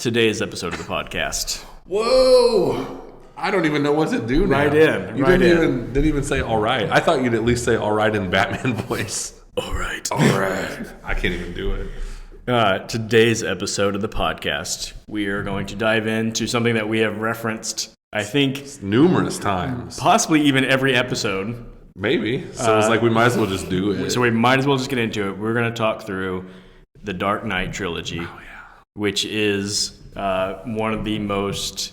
today's episode of the podcast. Whoa! I don't even know what to do now. Right in. You didn't even say all right. I thought you'd at least say all right in Batman voice. All right. I can't even do it. Today's episode of the podcast, we are going to dive into something that we have referenced, I think, numerous times. Possibly even every episode. Maybe. So it's like we might as well just do it. So we might as well just get into it. We're going to talk through the Dark Knight Trilogy, which is one of the most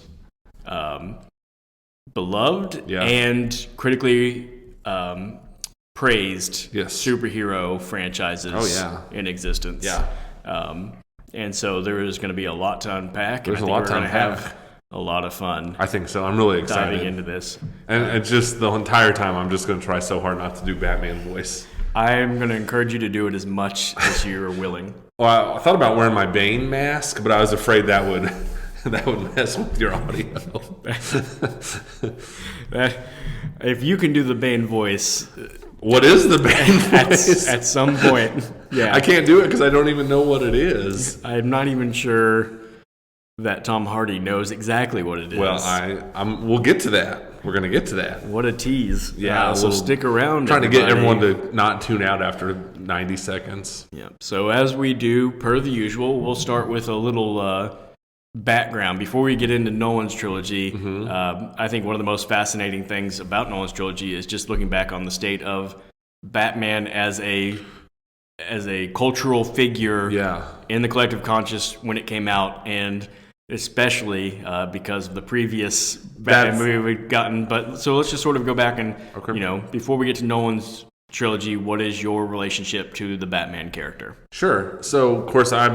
beloved and critically praised superhero franchises in existence. And so there is going to be a lot to unpack. There's and a lot to we're going to unpack. have a lot of fun. I think so. I'm really excited. Diving into this. And just the entire time, I'm just going to try so hard not to do Batman voice. I'm going to encourage you to do it as much as you're willing. Well, I thought about wearing my Bane mask, but I was afraid that would mess with your audio. If you can do the Bane voice... What is the Bane voice? At some point, I can't do it because I don't even know what it is. I'm not even sure that Tom Hardy knows exactly what it is. Well, we'll get to that. We're going to get to that. What a tease. Yeah. So stick around, trying to get everyone to not tune out after 90 seconds. Yeah. So as we do, per the usual, we'll start with a little background. Before we get into Nolan's trilogy, I think one of the most fascinating things about Nolan's trilogy is just looking back on the state of Batman as a cultural figure in the collective conscious when it came out, and especially because of the previous Batman movie we've gotten. But so let's just sort of go back and, before we get to Nolan's trilogy, what is your relationship to the Batman character? Sure. So, of course, I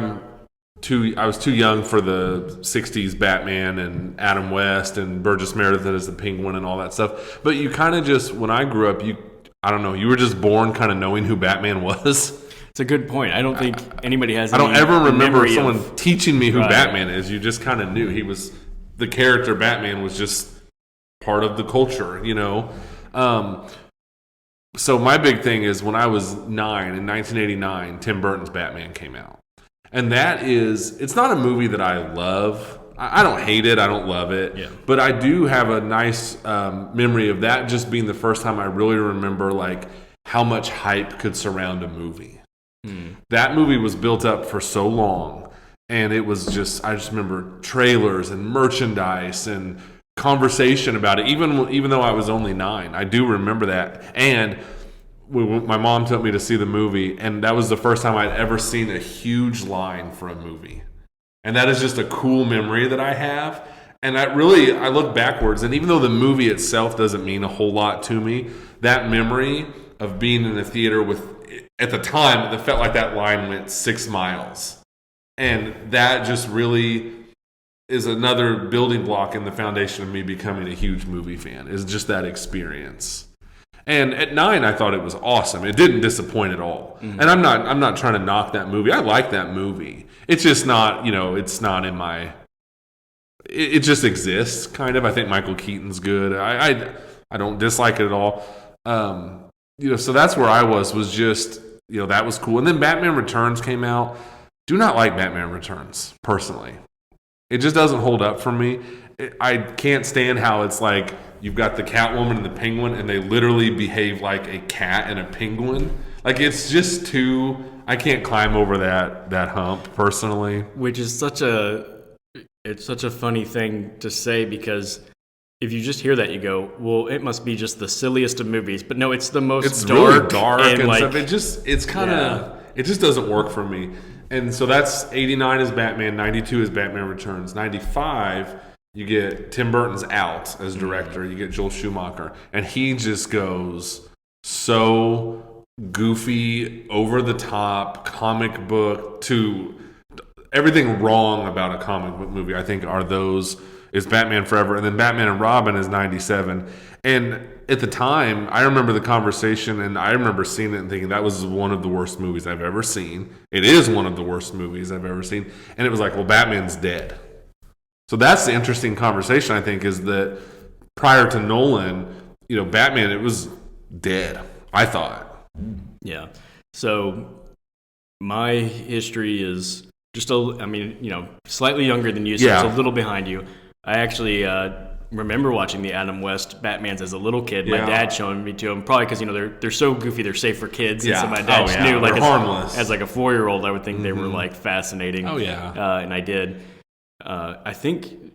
was too young for the 60s Batman and Adam West and Burgess Meredith as the Penguin and all that stuff. But you kind of just, when I grew up, you were just born kind of knowing who Batman was. It's a good point. I don't think anybody has. I don't ever remember someone teaching me who Batman is. You just kind of knew he was the character. Batman was just part of the culture, So my big thing is when I was 9 in 1989, Tim Burton's Batman came out, and it's not a movie that I love. I don't hate it. I don't love it. But I do have a nice memory of that just being the first time I really remember like how much hype could surround a movie. That movie was built up for so long, and it was I just remember trailers and merchandise and conversation about it, even though I was only 9. I do remember that. And my mom took me to see the movie, and that was the first time I'd ever seen a huge line for a movie. And that is just a cool memory that I have. And I look backwards, and even though the movie itself doesn't mean a whole lot to me, that memory of being in a theater at the time, it felt like that line went 6 miles. And that just really is another building block in the foundation of me becoming a huge movie fan, is just that experience. And at 9, I thought it was awesome. It didn't disappoint at all. And I'm not trying to knock that movie. I like that movie. It's just not, it's not in my... It just exists, kind of. I think Michael Keaton's good. I don't dislike it at all. So that's where I was just... that was cool. And then Batman Returns came out. Do not like Batman Returns, personally. It just doesn't hold up for me. I can't stand how it's like you've got the Catwoman and the Penguin, and they literally behave like a cat and a penguin. Like, it's just too... I can't climb over that hump, personally. Which is such a funny thing to say, because... if you just hear that, you go, well, it must be just the silliest of movies. But no, it's the most it's dark. Really dark and like, stuff. It just doesn't work for me. And so that's 89 is Batman, 92 is Batman Returns. 95, you get Tim Burton's out as director. You get Joel Schumacher. And he just goes so goofy, over the top, comic book to everything wrong about a comic book movie, I think, is Batman Forever. And then Batman and Robin is 97. And at the time, I remember the conversation, and I remember seeing it and thinking that was one of the worst movies I've ever seen. It is one of the worst movies I've ever seen. And it was like, well, Batman's dead. So that's the interesting conversation, I think, is that prior to Nolan, Batman, it was dead, I thought. Yeah. So my history is I mean, slightly younger than you, so it's a little behind you. I actually remember watching the Adam West Batmans as a little kid. My dad showing me to them, probably because they're so goofy, they're safe for kids. Yeah. And so my dad just knew, like, harmless. As like a 4-year-old, I would think they were like fascinating. Oh yeah. And I did. I think,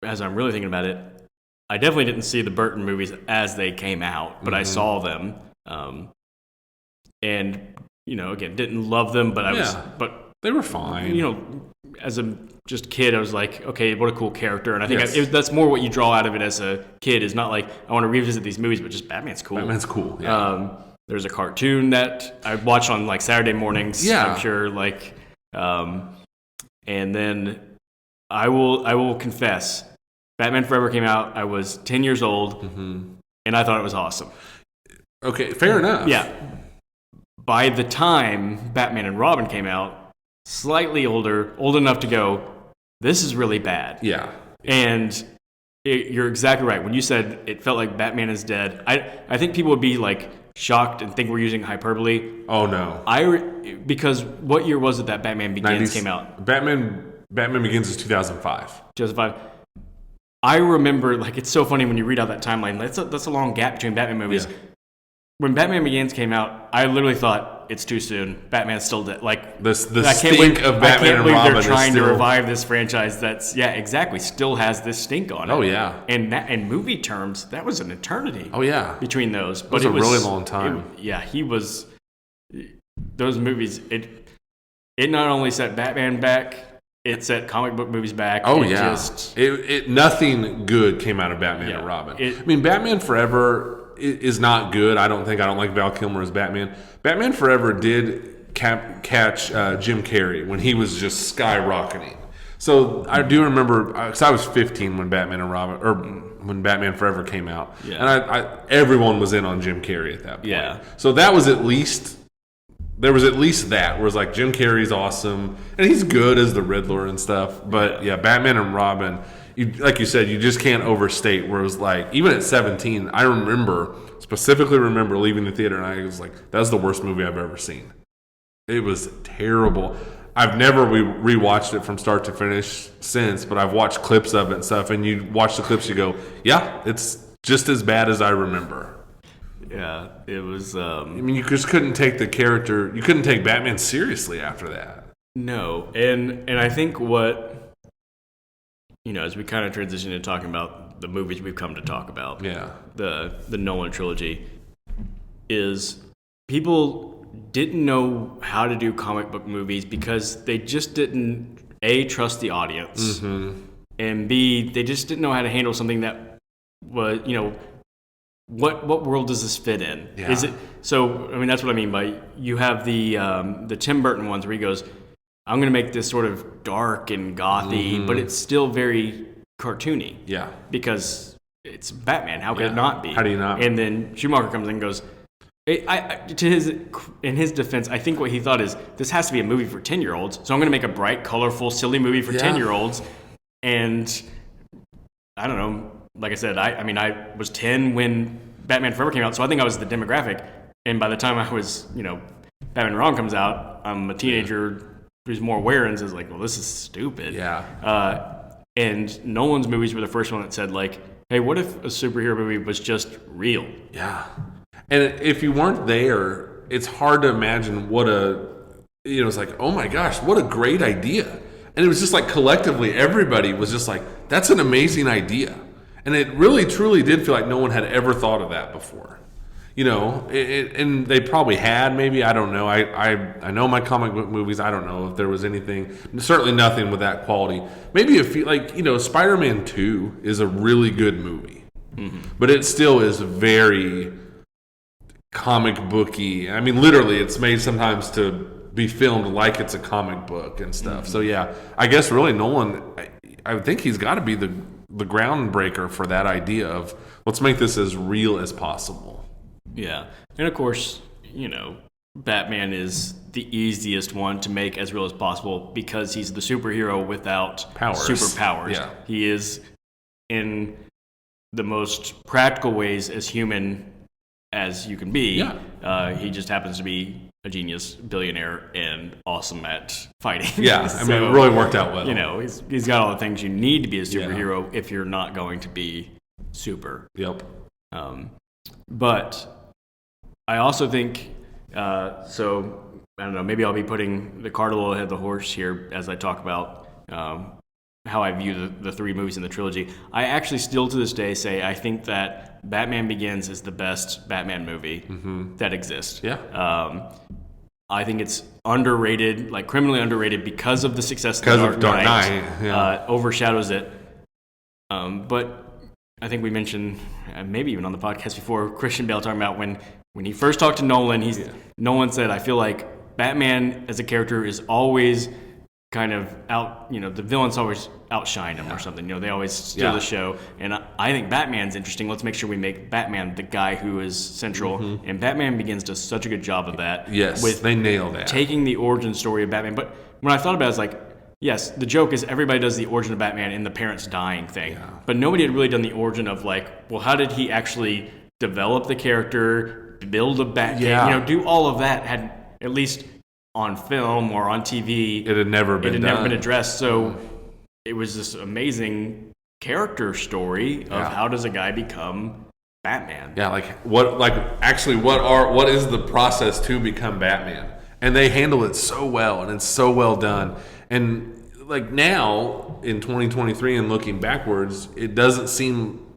as I'm really thinking about it, I definitely didn't see the Burton movies as they came out, but I saw them, and again, didn't love them, but they were fine. As a just kid, I was like, okay, what a cool character, and I think that's more what you draw out of it as a kid. Is not like I want to revisit these movies, but just Batman's cool. Batman's cool. Yeah. There's a cartoon that I watched on like Saturday mornings. Yeah. I'm sure, like, and then I will confess, Batman Forever came out. I was 10 years old, and I thought it was awesome. Okay, fair enough. Yeah. By the time Batman and Robin came out, slightly old enough to go, this is really bad. Yeah. And you're exactly right. When you said it felt like Batman is dead, I think people would be like shocked and think we're using hyperbole. Oh no. Because what year was it that Batman Begins came out? Batman Begins is 2005. 2005. I remember, like, it's so funny when you read out that timeline. That's a long gap between Batman movies. Yeah. When Batman Begins came out, I literally thought it's too soon. Batman's still dead. Like the stink of Batman and Robin. They're trying to revive this franchise. That's exactly. Still has this stink on it. Oh yeah. And in movie terms, that was an eternity. Oh yeah. Between those, but it was a really long time. He was. Those movies. It not only set Batman back, it set comic book movies back. Oh yeah. Nothing good came out of Batman and Robin. Batman Forever is not good. I don't like Val Kilmer as Batman. Batman Forever did catch Jim Carrey when he was just skyrocketing. So I do remember, because I was 15 when Batman and Robin, or when Batman Forever came out, and everyone was in on Jim Carrey at that point. Yeah. So that was at least. There was at least that, where it's like Jim Carrey's awesome, and he's good as the Riddler and stuff. But Batman and Robin, like you said, you just can't overstate. Where it was like, even at 17, I specifically remember leaving the theater, and I was like, that's the worst movie I've ever seen. It was terrible. I've never rewatched it from start to finish since, but I've watched clips of it and stuff, and you watch the clips, you go, yeah, it's just as bad as I remember. Yeah, it was. You just couldn't take the character. You couldn't take Batman seriously after that. No, and I think what, as we kind of transition to talking about the movies we've come to talk about, the Nolan trilogy, is people didn't know how to do comic book movies because they just didn't trust the audience, and B, they just didn't know how to handle something that was What world does this fit in? Yeah. Is it so? That's what I mean by you have the Tim Burton ones where he goes, "I'm going to make this sort of dark and gothy, but it's still very cartoony." Yeah, because it's Batman. How could it not be? How do you not? And then Schumacher comes in and goes, in his defense, I think what he thought is this has to be a movie for 10-year-olds, so I'm going to make a bright, colorful, silly movie for 10-year-olds, and I don't know. Like I said, I was 10 when Batman Forever came out, so I think I was the demographic. And by the time I was, Batman and Robin comes out, I'm a teenager who's more aware and says, like, well, this is stupid. Yeah. And Nolan's movies were the first one that said, like, hey, what if a superhero movie was just real? Yeah. And if you weren't there, it's hard to imagine it's like, oh my gosh, what a great idea. And it was just like collectively, everybody was just like, that's an amazing idea. And it really, truly did feel like no one had ever thought of that before. And they probably had, maybe, I don't know. I know my comic book movies. I don't know if there was anything, certainly nothing with that quality. Maybe Spider-Man 2 is a really good movie. But it still is very comic booky. Literally, it's made sometimes to be filmed like it's a comic book and stuff. So, yeah, I guess really Nolan, I think he's got to be the groundbreaker for that idea of let's make this as real as possible. Yeah. And of course, Batman is the easiest one to make as real as possible because he's the superhero without superpowers. Yeah. He is in the most practical ways as human as you can be. Yeah. He just happens to be a a genius billionaire and awesome at fighting. Yeah, I mean, it really worked out well. You know, he's got all the things you need to be a superhero if you're not going to be super. Yep. But I also think, so I don't know, maybe I'll be putting the cart a little ahead of the horse here as I talk about how I view the three movies in the trilogy. I actually still to this day say I think that Batman Begins is the best Batman movie that exists. Yeah. I think it's underrated, like criminally underrated because of the success of Dark Knight. Yeah. Overshadows it. But I think we mentioned, maybe even on the podcast before, Christian Bale talking about when he first talked to Nolan, Nolan said, I feel like Batman as a character is always kind of out, you know, the villains always outshine him or something. You know, they always steal the show. And I think Batman's interesting. Let's make sure we make Batman the guy who is central. And Batman Begins does such a good job of that. Yes, they nail that. Taking the origin story of Batman. But when I thought about it, I was like, yes, the joke is everybody does the origin of Batman in the parents dying thing. Yeah. But nobody had really done the origin of like, well, how did he actually develop the character, build a Batcave, you know, do all of that, had at least on film or on TV. It had never been addressed. So it was this amazing character story of how does a guy become Batman? Yeah, what is the process to become Batman? And they handle it so well, and it's so well done. And like now in 2023 and looking backwards, it doesn't seem,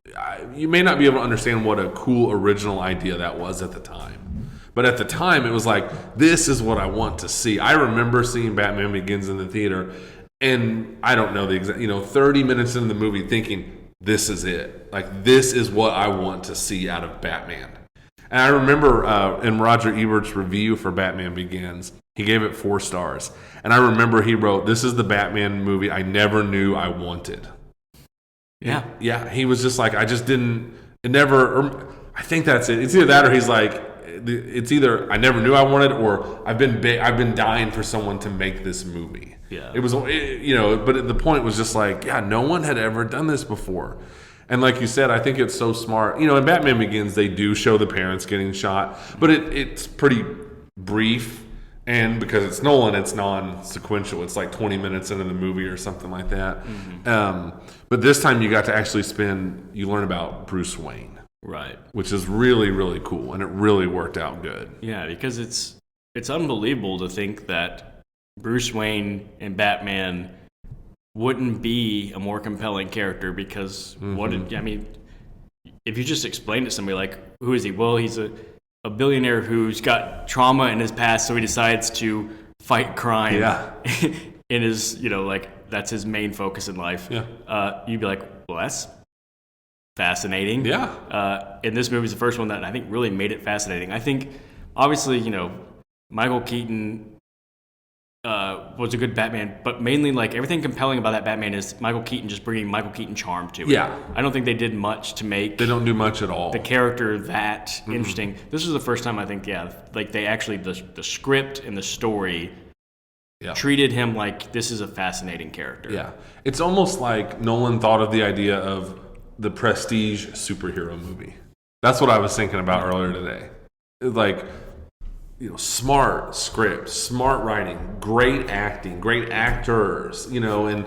you may not be able to understand what a cool original idea that was at the time. But at the time, it was like, this is what I want to see. I remember seeing Batman Begins in the theater, and I don't know the exact, 30 minutes into the movie thinking, this is it. Like, this is what I want to see out of Batman. And I remember in Roger Ebert's review for Batman Begins, he gave it 4 stars. And I remember he wrote, this is the Batman movie I never knew I wanted. Yeah. Yeah, he was just like, I just didn't, I think that's it. It's either that or he's like, it's either I never knew I wanted or I've been dying for someone to make this movie. Yeah. It was, but the point was just like, no one had ever done this before. And like you said, I think it's so smart. In Batman Begins, they do show the parents getting shot, but it's pretty brief. And because it's Nolan, it's non-sequential. It's like 20 minutes into the movie or something like that. Mm-hmm. But this time you got to actually you learn about Bruce Wayne. Right. Which is really, really cool. And it really worked out good. Yeah, because it's unbelievable to think that Bruce Wayne and Batman wouldn't be a more compelling character because if you just explain to somebody like, who is he? Well, he's a billionaire who's got trauma in his past, so he decides to fight crime. Yeah. in his, that's his main focus in life. Yeah. You'd be like, well, that's fascinating. Yeah. And this movie's the first one that I think really made it fascinating. I think, obviously, Michael Keaton was a good Batman, but mainly everything compelling about that Batman is Michael Keaton just bringing Michael Keaton charm to it. Yeah. I don't think they did much to make. They don't do much at all. The character that interesting. This is the first time I think, they actually the script and the story treated him like this is a fascinating character. Yeah. It's almost like Nolan thought of the idea of the Prestige superhero movie. That's what I was thinking about earlier today. Smart script, smart writing, great acting, great actors, and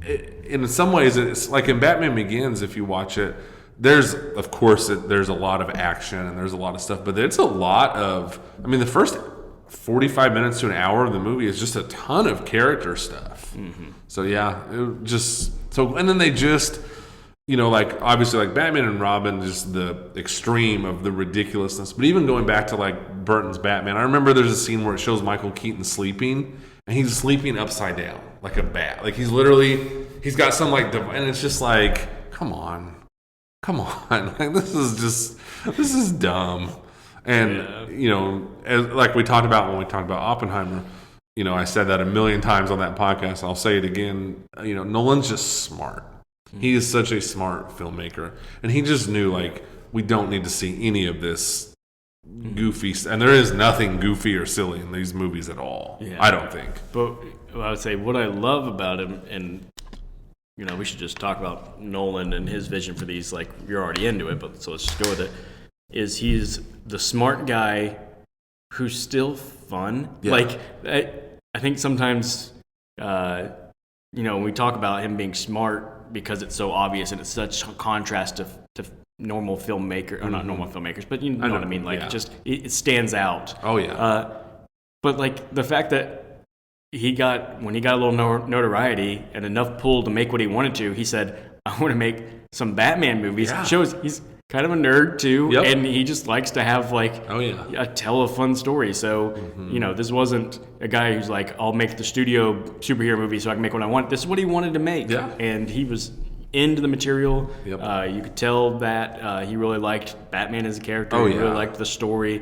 in some ways it's like in Batman Begins, if you watch it, there's a lot of action and there's a lot of stuff, but it's a lot of, the first 45 minutes to an hour of the movie is just a ton of character stuff. Mm-hmm. So and then they just, obviously Batman and Robin, just the extreme of the ridiculousness. But even going back to Burton's Batman, I remember there's a scene where it shows Michael Keaton sleeping, and he's sleeping upside down like a bat. He's got some and it's just come on. This is dumb. And as we talked about when we talked about Oppenheimer, I said that a million times on that podcast. I'll say it again. Nolan's just smart. He is such a smart filmmaker, and he just knew we don't need to see any of this goofy, and there is nothing goofy or silly in these movies at all. Yeah. I don't think. But I would say what I love about him, and we should just talk about Nolan and his vision for these. You're already into it, but so let's just go with it. Is he's the smart guy who still fun. Yeah. Like, I think sometimes, when we talk about him being smart because it's so obvious and it's such a contrast to normal filmmaker, or not normal filmmakers, but you know what I mean? Like, just, it stands out. Oh, yeah. But, like, the fact that when he got a little notoriety and enough pull to make what he wanted to, he said, I want to make some Batman movies. Yeah. It shows he's kind of a nerd too, Yep. and he just likes to have tell a fun story. So this wasn't a guy who's like, I'll make the studio superhero movie so I can make what I want. This is what he wanted to make, and he was into the material. Yep. You could tell that he really liked Batman as a character. He really liked the story,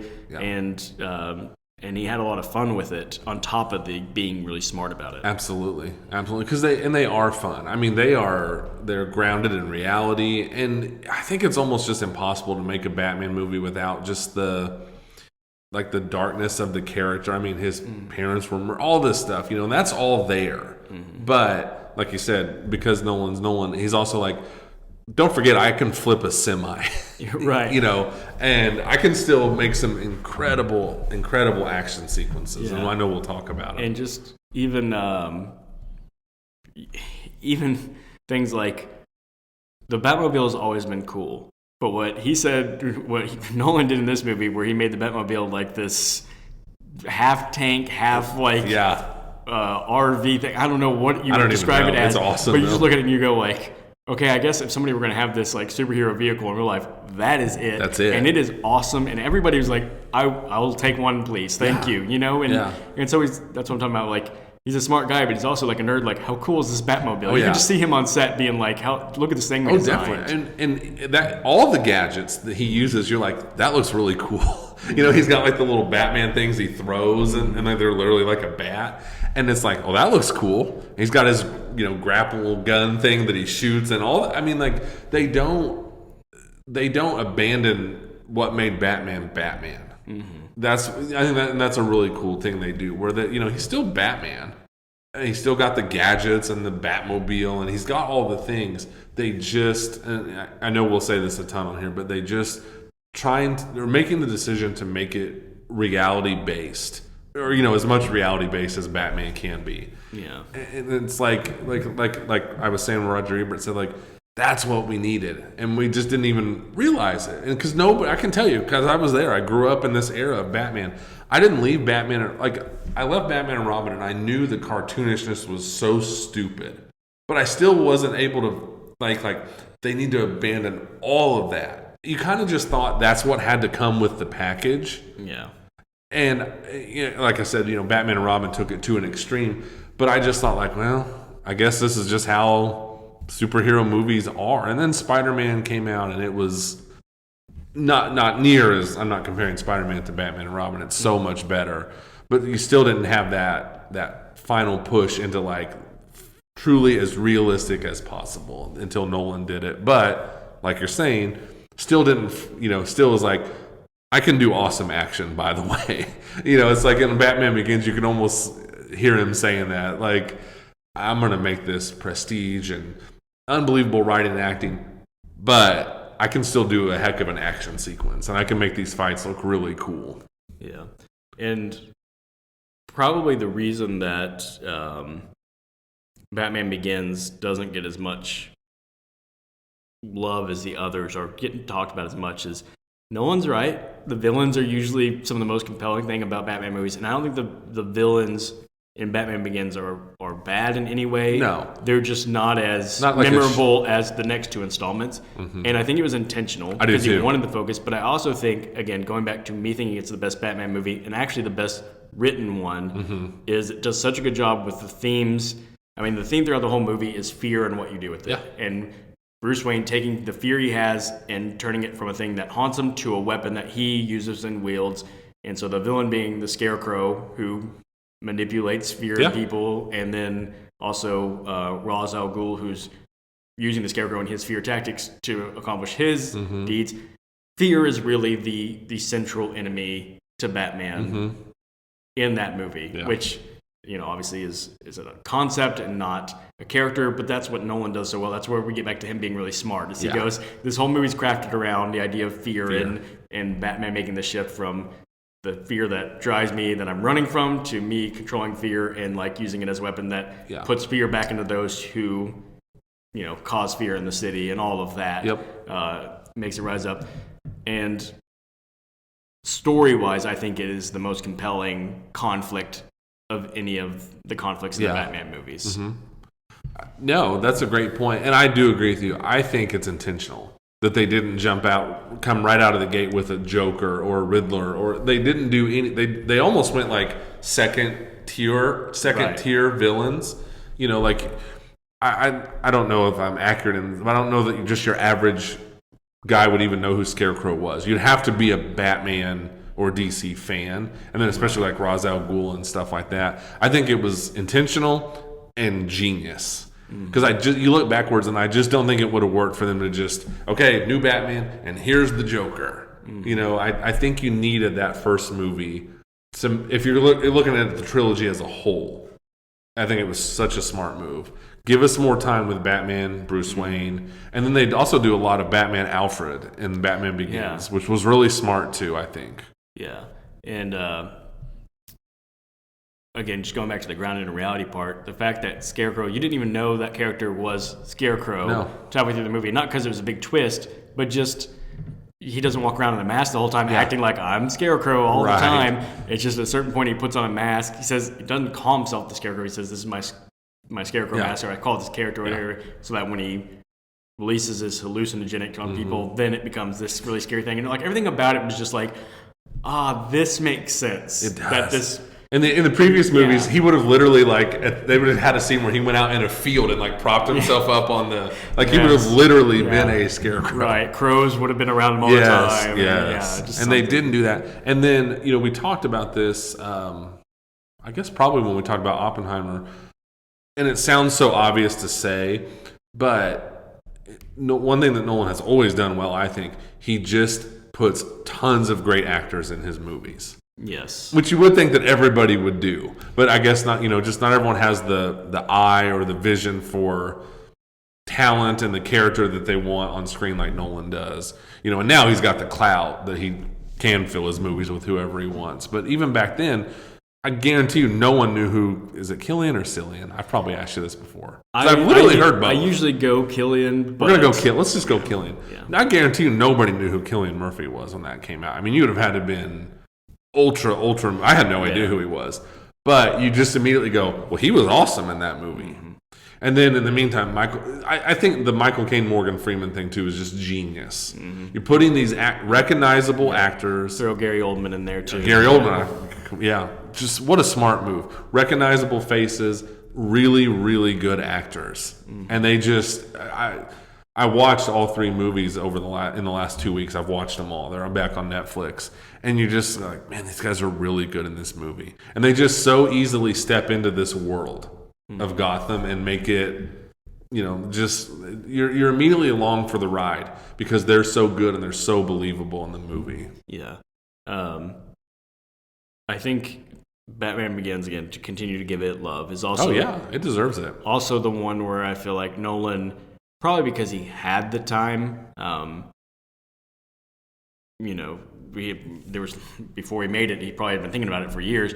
and he had a lot of fun with it, on top of being really smart about it. Absolutely, because they are fun. I mean, they're grounded in reality, and I think it's almost just impossible to make a Batman movie without just the darkness of the character. I mean, his parents were all this stuff, and that's all there. But like you said, because Nolan's Nolan, he's also like, don't forget, I can flip a semi. Right. And I can still make some incredible action sequences. And I know we'll talk about it. And just even things like the Batmobile has always been cool. But what Nolan did in this movie, where he made the Batmobile like this half tank, half RV thing. I don't know what you would describe it as. It's awesome. But you just look at it and you go like, okay, I guess if somebody were going to have this like superhero vehicle in real life, that is it. That's it. And it is awesome. And everybody was like, I'll take one, please. Thank you. And so that's what I'm talking about. Like, he's a smart guy, but he's also like a nerd. Like, how cool is this Batmobile? You can just see him on set being like, look at this thing. Definitely. And that all the gadgets that he uses, you're like, that looks really cool. He's got like the little Batman things he throws, and like they're literally like a bat. And it's like, oh, that looks cool. He's got his, grapple gun thing that he shoots and all. I mean, like, they don't abandon what made Batman Batman. I think that's a really cool thing they do, where he's still Batman. And he's still got the gadgets and the Batmobile, and he's got all the things. They just, and I know we'll say this a ton on here, but they just they're making the decision to make it reality based. Or as much reality based as Batman can be. Yeah, and it's like I was saying, Roger Ebert said, like, that's what we needed, and we just didn't even realize it. And because I can tell you, because I was there, I grew up in this era of Batman. I didn't leave Batman, I left Batman and Robin, and I knew the cartoonishness was so stupid, but I still wasn't able to like they need to abandon all of that. You kind of just thought that's what had to come with the package. Yeah. And like I said, Batman and Robin took it to an extreme, but I just thought, like, well, I guess this is just how superhero movies are. And then Spider-Man came out, and it was not near as, I'm not comparing Spider-Man to Batman and Robin. It's so much better, but you still didn't have that final push into like truly as realistic as possible until Nolan did it. But like you're saying, still didn't, still was like, I can do awesome action, by the way. It's like in Batman Begins, you can almost hear him saying that. Like, I'm going to make this prestige and unbelievable writing and acting, but I can still do a heck of an action sequence, and I can make these fights look really cool. Yeah. And probably the reason that Batman Begins doesn't get as much love as the others, or getting talked about as much, as Nolan's right. The villains are usually some of the most compelling thing about Batman movies, and I don't think the villains in Batman Begins are bad in any way. No. They're just not as memorable as the next two installments. And I think it was intentional because he wanted the focus, but I also think, again, going back to me thinking it's the best Batman movie, and actually the best written one, is it does such a good job with the themes. I mean, the theme throughout the whole movie is fear and what you do with it. Yeah. And Bruce Wayne taking the fear he has and turning it from a thing that haunts him to a weapon that he uses and wields. And so the villain being the Scarecrow, who manipulates fear in people, and then also Ra's al Ghul, who's using the Scarecrow and his fear tactics to accomplish his deeds. Fear is really the central enemy to Batman in that movie, which obviously is a concept and not a character, but that's what Nolan does so well. That's where we get back to him being really smart. As he goes, this whole movie's crafted around the idea of fear. And Batman making the shift from the fear that drives me, that I'm running from, to me controlling fear and like using it as a weapon that puts fear back into those who, cause fear in the city, and all of that. Makes it rise up. And story-wise, I think it is the most compelling conflict of any of the conflicts in the Batman movies. No, that's a great point, and I do agree with you. I think it's intentional that they didn't come right out of the gate with a Joker or a Riddler, or they didn't do any. They almost went like second tier villains. Like I don't know if I'm accurate, I don't know that just your average guy would even know who Scarecrow was. You'd have to be a Batman or DC fan, and then especially like Ra's al Ghul and stuff like that. I think it was intentional and genius. Because you look backwards, and I just don't think it would have worked for them to just, okay, new Batman, and here's the Joker. I think you needed that first movie. If you're looking at the trilogy as a whole, I think it was such a smart move. Give us more time with Batman, Bruce Wayne, and then they'd also do a lot of Batman Alfred in Batman Begins, which was really smart too, I think. Yeah, and again, just going back to the grounded in reality part, the fact that Scarecrow, you didn't even know that character was Scarecrow halfway through the movie. Not because it was a big twist, but just he doesn't walk around in a mask the whole time acting like I'm Scarecrow all the time. It's just at a certain point he puts on a mask. He says, he doesn't call himself the Scarecrow. He says, this is my Scarecrow mask, or I call this character whatever, so that when he releases this hallucinogenic on people, then it becomes this really scary thing. And like everything about it was just like, this makes sense. It does. In the previous movies, he would have literally they would have had a scene where he went out in a field and like propped himself up on the he would have literally been a Scarecrow. Right, crows would have been around him all the time. Yes, and they didn't do that. And then we talked about this. I guess probably when we talked about Oppenheimer, and it sounds so obvious to say, but one thing that Nolan has always done well, I think, he just puts tons of great actors in his movies. Yes. Which you would think that everybody would do. But I guess not, just not everyone has the eye or the vision for talent and the character that they want on screen like Nolan does. And now he's got the clout that he can fill his movies with whoever he wants. But even back then, I guarantee you no one knew who, is it Killian or Cillian? I've probably asked you this before. I've literally heard both. I usually go Killian. We're going to go let's just go Killian. Yeah. I guarantee you nobody knew who Cillian Murphy was when that came out. I mean, you would have had to have been ultra, I had no idea who he was. But you just immediately go, well, he was awesome in that movie. Mm-hmm. And then in the meantime, I think the Michael Caine Morgan Freeman thing too is just genius. Mm-hmm. You're putting these recognizable actors. Throw Gary Oldman in there too. Gary Oldman, just what a smart move. Recognizable faces, really, really good actors. Mm-hmm. And they just, I watched all three movies in the last 2 weeks. I've watched them all. They're back on Netflix. And you're just like, man, these guys are really good in this movie. And they just so easily step into this world of Gotham and make it, just you're immediately along for the ride because they're so good and they're so believable in the movie. Yeah. I think Batman Begins, again, to continue to give it love, is also... Oh, yeah. It deserves it. Also the one where I feel like Nolan, probably because he had the time, before he made it, he probably had been thinking about it for years,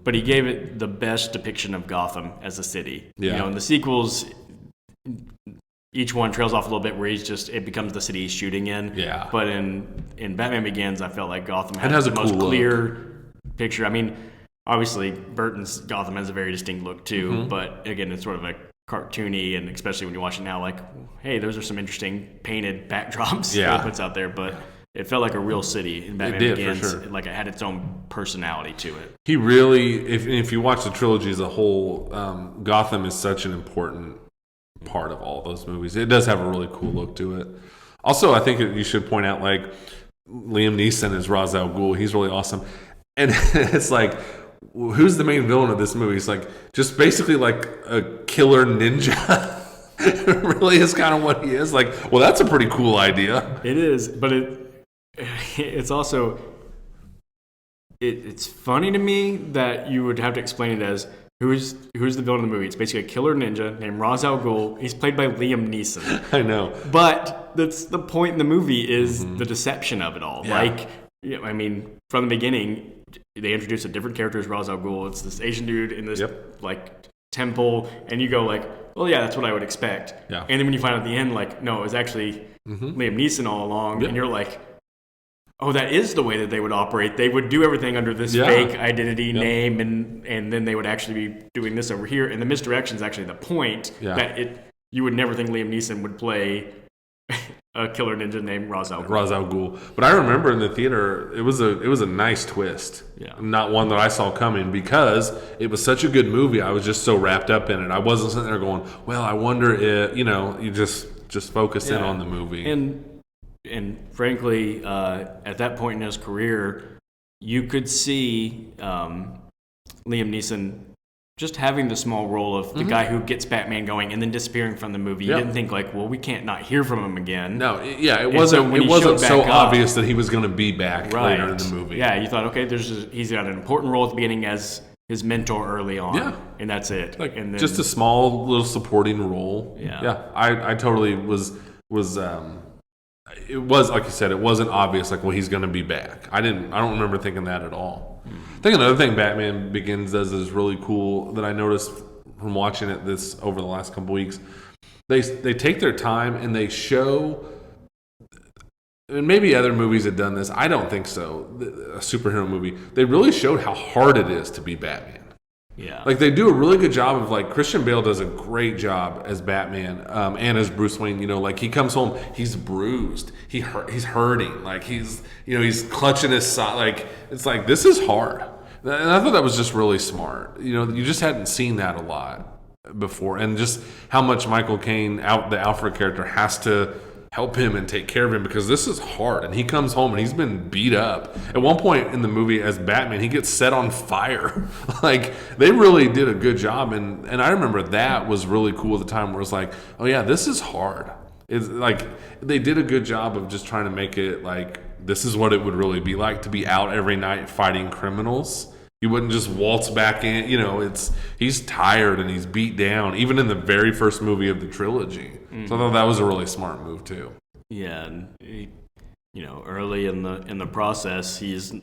but he gave it the best depiction of Gotham as a city. Yeah. In the sequels, each one trails off a little bit where it becomes the city he's shooting in. Yeah. But in Batman Begins, I felt like Gotham has the a most cool clear picture. I mean, obviously Burton's Gotham has a very distinct look too, but again, it's sort of a cartoony, and especially when you watch it now, like, hey, those are some interesting painted backdrops that he puts out there, but it felt like a real city in Batman Begins. For sure. Like it had its own personality to it. He really, if you watch the trilogy as a whole, Gotham is such an important part of all those movies. It does have a really cool look to it. Also, I think you should point out, like, Liam Neeson as Ra's al Ghul. He's really awesome. And it's like, who's the main villain of this movie? It's like just basically like a killer ninja. It really is kind of what he is. Like, well, that's a pretty cool idea. It is, but it's also it's funny to me that you would have to explain it as who's the villain of the movie. It's basically a killer ninja named Ra's al Ghul. He's played by Liam Neeson. I know, but that's the point in the movie is the deception of it all. Yeah. Like, I mean, from the beginning, they introduce a different character as Ra's al Ghul. It's this Asian dude in this like temple, and you go like, well, yeah, that's what I would expect. Yeah. And then when you find out at the end, like, no, it was actually Liam Neeson all along, and you're like, oh, that is the way that they would operate. They would do everything under this fake identity name, and then they would actually be doing this over here. And the misdirection is actually the point that you would never think Liam Neeson would play a killer ninja named Ra's al Ghul. Ra's al Ghul. But I remember in the theater, it was a nice twist. Yeah. Not one that I saw coming, because it was such a good movie. I was just so wrapped up in it. I wasn't sitting there going, well, I wonder if, you just focus in on the movie. And frankly, at that point in his career, you could see Liam Neeson just having the small role of the guy who gets Batman going and then disappearing from the movie. You didn't think like, well, we can't not hear from him again. No, it wasn't so obvious that he was going to be back later in the movie. Yeah, you thought, okay, he's got an important role at the beginning as his mentor early on, and that's it. Like, and then, just a small little supporting role. Yeah. I totally was. It was, like you said, it wasn't obvious, like, well, he's going to be back. I don't remember thinking that at all. I think another thing Batman Begins does is really cool that I noticed from watching it over the last couple weeks. They take their time and they show, and maybe other movies have done this, I don't think so, a superhero movie, they really showed how hard it is to be Batman. Yeah. Like, they do a really good job of, like, Christian Bale does a great job as Batman and as Bruce Wayne. Like, he comes home, he's bruised, he's hurting, like, he's clutching his side. Like, it's like, this is hard. And I thought that was just really smart. You just hadn't seen that a lot before. And just how much Michael Caine, the Alfred character, has to help him and take care of him, because this is hard. And he comes home and he's been beat up. At one point in the movie as Batman, he gets set on fire. Like, they really did a good job. And I remember that was really cool at the time, where it's like, oh yeah, this is hard. It's like, they did a good job of just trying to make it like, this is what it would really be like to be out every night fighting criminals. You wouldn't just waltz back in. He's tired and he's beat down, even in the very first movie of the trilogy. So I thought that was a really smart move too. Yeah, and early in the process, he's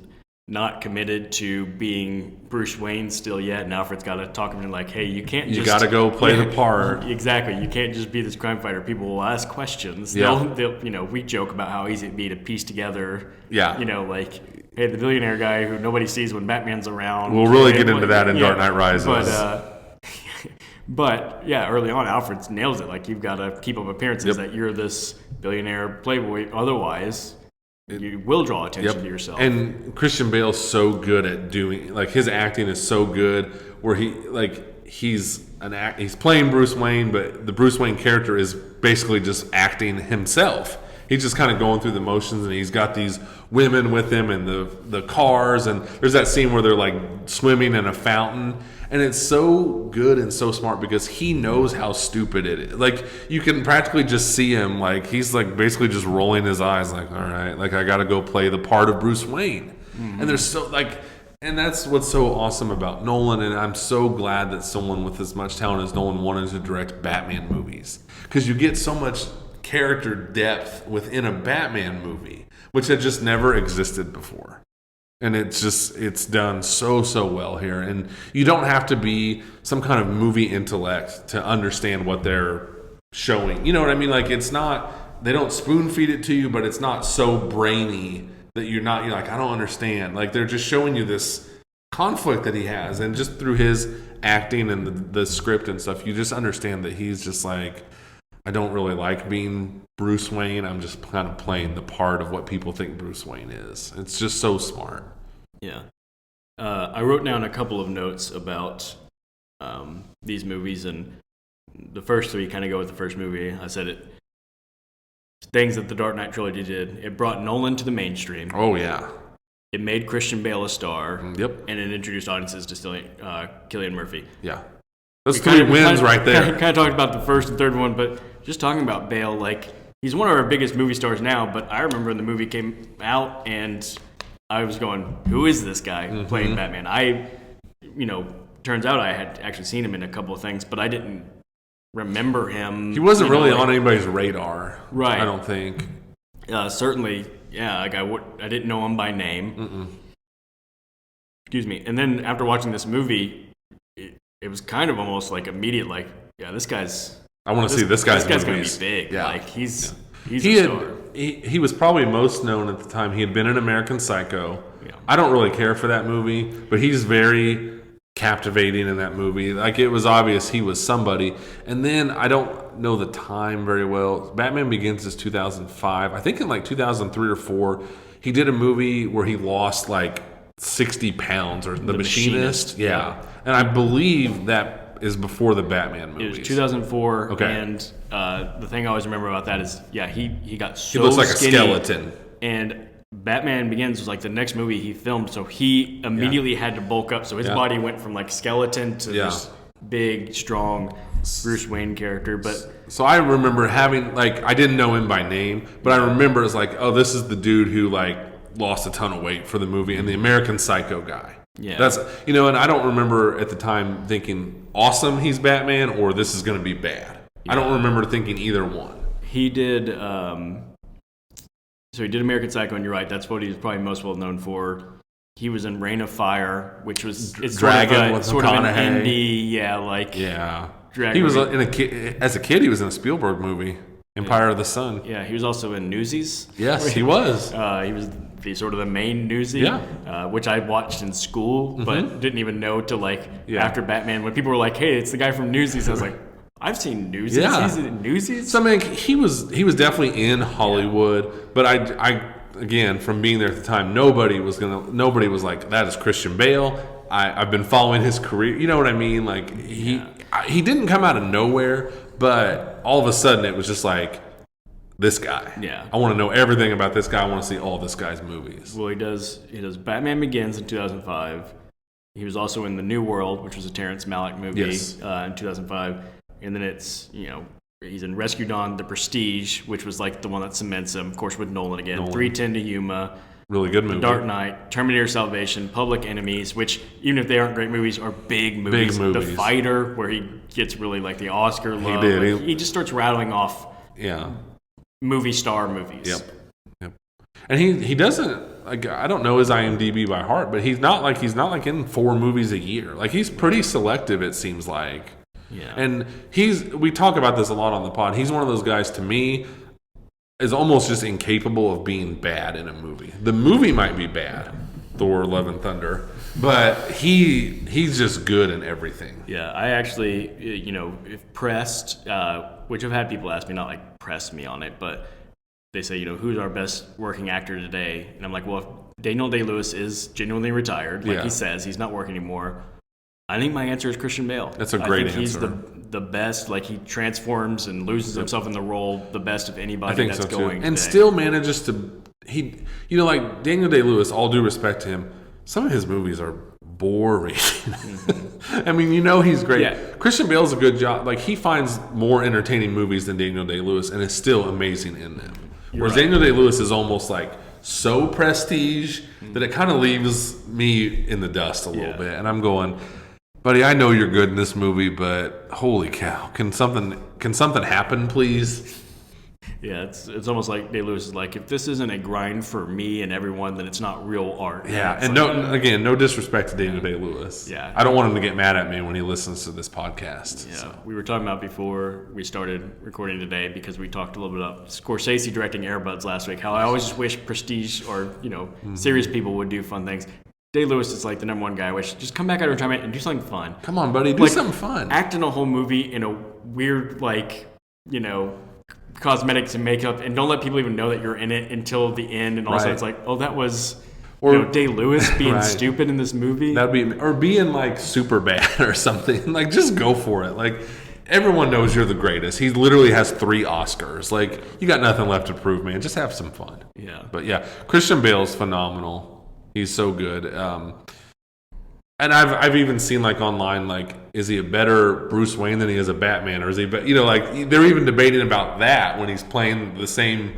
not committed to being Bruce Wayne still yet, and Alfred's got to talk him into like, hey, you can't. You got to go play the part. Exactly, you can't just be this crime fighter. People will ask questions. Yeah. They'll we joke about how easy it'd be to piece together. Yeah. Like, hey, the billionaire guy who nobody sees when Batman's around. We'll really get into that in Dark Knight Rises. But yeah, early on, Alfred nails it. Like, you've got to keep up appearances that you're this billionaire playboy. Otherwise, you will draw attention to yourself. And Christian Bale's so good at doing, like, his acting is so good, where he's playing Bruce Wayne, but the Bruce Wayne character is basically just acting himself. He's just kind of going through the motions, and he's got these women with him and the cars, and there's that scene where they're like swimming in a fountain, and it's so good and so smart because he knows how stupid it is. Like, you can practically just see him, like, he's like basically just rolling his eyes, like, all right, like, I got to go play the part of Bruce Wayne. And there's so, like, and that's what's so awesome about Nolan, and I'm so glad that someone with as much talent as Nolan wanted to direct Batman movies, because you get so much character depth within a Batman movie, which had just never existed before. And it's done so well here. And you don't have to be some kind of movie intellect to understand what they're showing. You know what I mean? Like, it's not, they don't spoon feed it to you, but it's not so brainy that you're like, I don't understand. Like, they're just showing you this conflict that he has. And just through his acting and the script and stuff, you just understand that he's just like, I don't really like being Bruce Wayne. I'm just kind of playing the part of what people think Bruce Wayne is. It's just so smart. Yeah. I wrote down a couple of notes about these movies, and the first three kind of go with the first movie. I said it. Things that the Dark Knight trilogy did. It brought Nolan to the mainstream. Oh, yeah. It made Christian Bale a star. Yep. And it introduced audiences to Cillian Murphy. Yeah. Those three wins right there. Kind of talked about the first and third one, but just talking about Bale, like, he's one of our biggest movie stars now, but I remember when the movie came out and I was going, who is this guy playing Batman? Turns out I had actually seen him in a couple of things, but I didn't remember him. He wasn't really on anybody's radar. Right. I don't think. Certainly, yeah, like I didn't know him by name. Excuse me. And then after watching this movie, it was kind of almost like immediate, like, yeah, this guy's. I want to see this guy's gonna movies. be big. Yeah. Like he's a star. He was probably most known at the time. He had been in American Psycho. Yeah. I don't really care for that movie, but he's very captivating in that movie. Like, it was obvious he was somebody. And then I don't know the time very well. Batman Begins is 2005. I think in like 2003 or 4, he did a movie where he lost like 60 pounds, or The Machinist. Yeah. And I believe that is before the Batman movies. It was 2004. Okay. And the thing I always remember about that is, he got so He looks like skinny, a skeleton. And Batman Begins was like the next movie he filmed, so he immediately had to bulk up. So his body went from like skeleton to this big, strong Bruce Wayne character. But so I remember having, like, I didn't know him by name, but I remember it's like, oh, this is the dude who like lost a ton of weight for the movie, and the American Psycho guy. Yeah. That's, and I don't remember at the time thinking, awesome, he's Batman, or this is going to be bad. Yeah. I don't remember thinking either one. He did, so he did American Psycho, and you're right, that's what he's probably most well known for. He was in Reign of Fire, which was Dragon with sort of an McConaughey. indie, Dragon. He was as a kid, he was in a Spielberg movie, Empire of the Sun. Yeah, he was also in Newsies. Yes, he was. He was sort of the main newsie, which I watched in school, but didn't even know till after Batman, when people were like, "Hey, it's the guy from Newsies." I was like, "I've seen Newsies. Yeah. He's in Newsies." So I mean, he was definitely in Hollywood, but I again, from being there at the time, nobody was like, "That is Christian Bale." I've been following his career. You know what I mean? Like he didn't come out of nowhere, but all of a sudden it was just like, this guy. Yeah. I want to know everything about this guy. I want to see all this guy's movies. Well, he does Batman Begins in 2005. He was also in The New World, which was a Terrence Malick movie in 2005. And then it's, he's in Rescue Dawn, The Prestige, which was like the one that cements him, of course, with Nolan again. 3:10 to Yuma. Really good movie. The Dark Knight, Terminator Salvation, Public Enemies, which, even if they aren't great movies, are big movies. Big movies. The Fighter, where he gets really like the Oscar love. He did. He just starts rattling off movie star movies. Yep. And he doesn't, like, I don't know his IMDb by heart, but he's not like in 4 movies a year. Like, he's pretty selective, it seems like. Yeah. And we talk about this a lot on the pod. He's one of those guys, to me, is almost just incapable of being bad in a movie. The movie might be bad, Thor: Love and Thunder, but he's just good in everything. Yeah, I actually, if pressed, which I've had people ask me, not like press me on it, but they say, who's our best working actor today? And I'm like, well, if Daniel Day-Lewis is genuinely retired, like he says, he's not working anymore, I think my answer is Christian Bale. That's a great answer. He's the best. Like, he transforms and loses himself in the role the best of anybody that's going. And still manages to, like Daniel Day-Lewis, all due respect to him, some of his movies are boring. I mean, he's great. Yeah. Christian Bale's a good job. Like, he finds more entertaining movies than Daniel Day-Lewis and is still amazing in them. Whereas Daniel Day-Lewis is almost like so prestige that it kind of leaves me in the dust a little bit. And I'm going, buddy, I know you're good in this movie, but holy cow, can something happen, please? Yeah, it's almost like Day-Lewis is like, if this isn't a grind for me and everyone, then it's not real art. Yeah, and no disrespect to Daniel Day-Lewis. Yeah. I don't want him to get mad at me when he listens to this podcast. Yeah, so. We were talking about before we started recording today, because we talked a little bit about Scorsese directing Air Buds last week, how I always just wish prestige or, serious people would do fun things. Day-Lewis is like the number one guy I wish, just come back out of retirement and do something fun. Come on, buddy, do something fun. Act in a whole movie in a weird, cosmetics and makeup, and don't let people even know that you're in it until the end, and also it's like, oh, that was Day-Lewis being stupid in this movie. That'd be, or being like super bad or something. Like, just go for it. Like, everyone knows you're the greatest. He literally has 3 Oscars. Like, you got nothing left to prove, man. Just have some fun. Yeah. But yeah, Christian Bale's phenomenal. He's so good. And I've even seen, like, online, like, is he a better Bruce Wayne than he is a Batman? Or is he, like, they're even debating about that when he's playing the same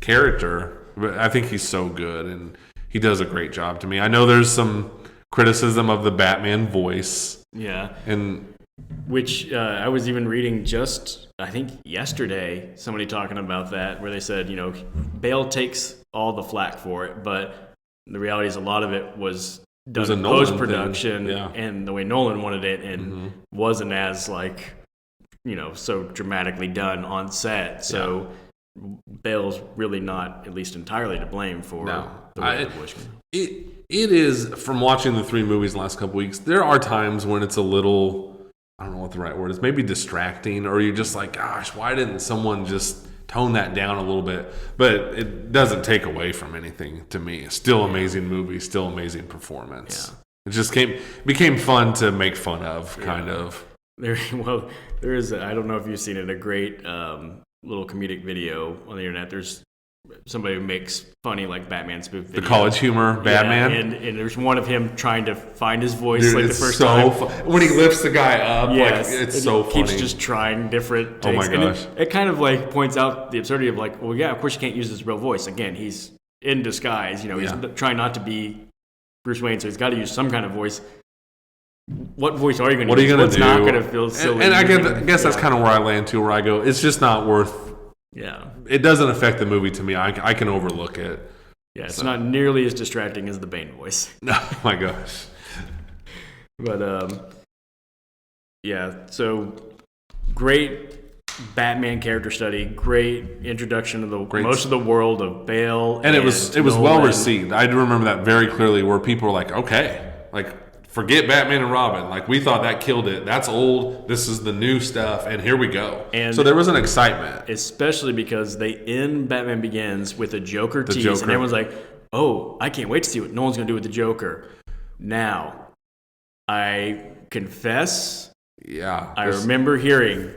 character. But I think he's so good, and he does a great job to me. I know there's some criticism of the Batman voice. Yeah. And which I was even reading I think yesterday, somebody talking about that, where they said, Bale takes all the flack for it, but the reality is a lot of it was done in post-production and the way Nolan wanted it, and wasn't as like, so dramatically done on set. So Bale's really not, at least entirely, to blame for the way the voice. It is, from watching the 3 movies the last couple weeks, there are times when it's a little, I don't know what the right word is, maybe distracting, or you're just like, gosh, why didn't someone just tone that down a little bit? But it doesn't take away from anything to me. It's still amazing movie, still amazing performance. It just became fun to make fun of, kind of. There is, I don't know if you've seen it, a great little comedic video on the internet. There's somebody who makes funny like Batman spoof videos. The college humor Batman, and there's one of him trying to find his voice. Dude, like the first time when he lifts the guy up. Yes, like, it's so funny. Keeps just trying different takes. Oh my gosh! And it kind of like points out the absurdity of like, well, yeah, of course you can't use his real voice. Again, he's in disguise. He's trying not to be Bruce Wayne, so he's got to use some kind of voice. What voice are you going to use? What are you going to do? What's not going to feel silly? And I guess that's kind of where I land too, where I go, it's just not worth. Yeah, it doesn't affect the movie to me. I can overlook it. Yeah, it's not nearly as distracting as the Bane voice. Oh my gosh. But so great Batman character study, great introduction to most of the world of Bale, and it was well received. I do remember that very clearly, where people were like, okay, like, forget Batman and Robin. Like, we thought that killed it. That's old. This is the new stuff, and here we go. And so there was an excitement. Especially because they end Batman Begins with a Joker tease, and everyone's like, oh, I can't wait to see what Nolan's going to do with the Joker. Now, I confess, I remember hearing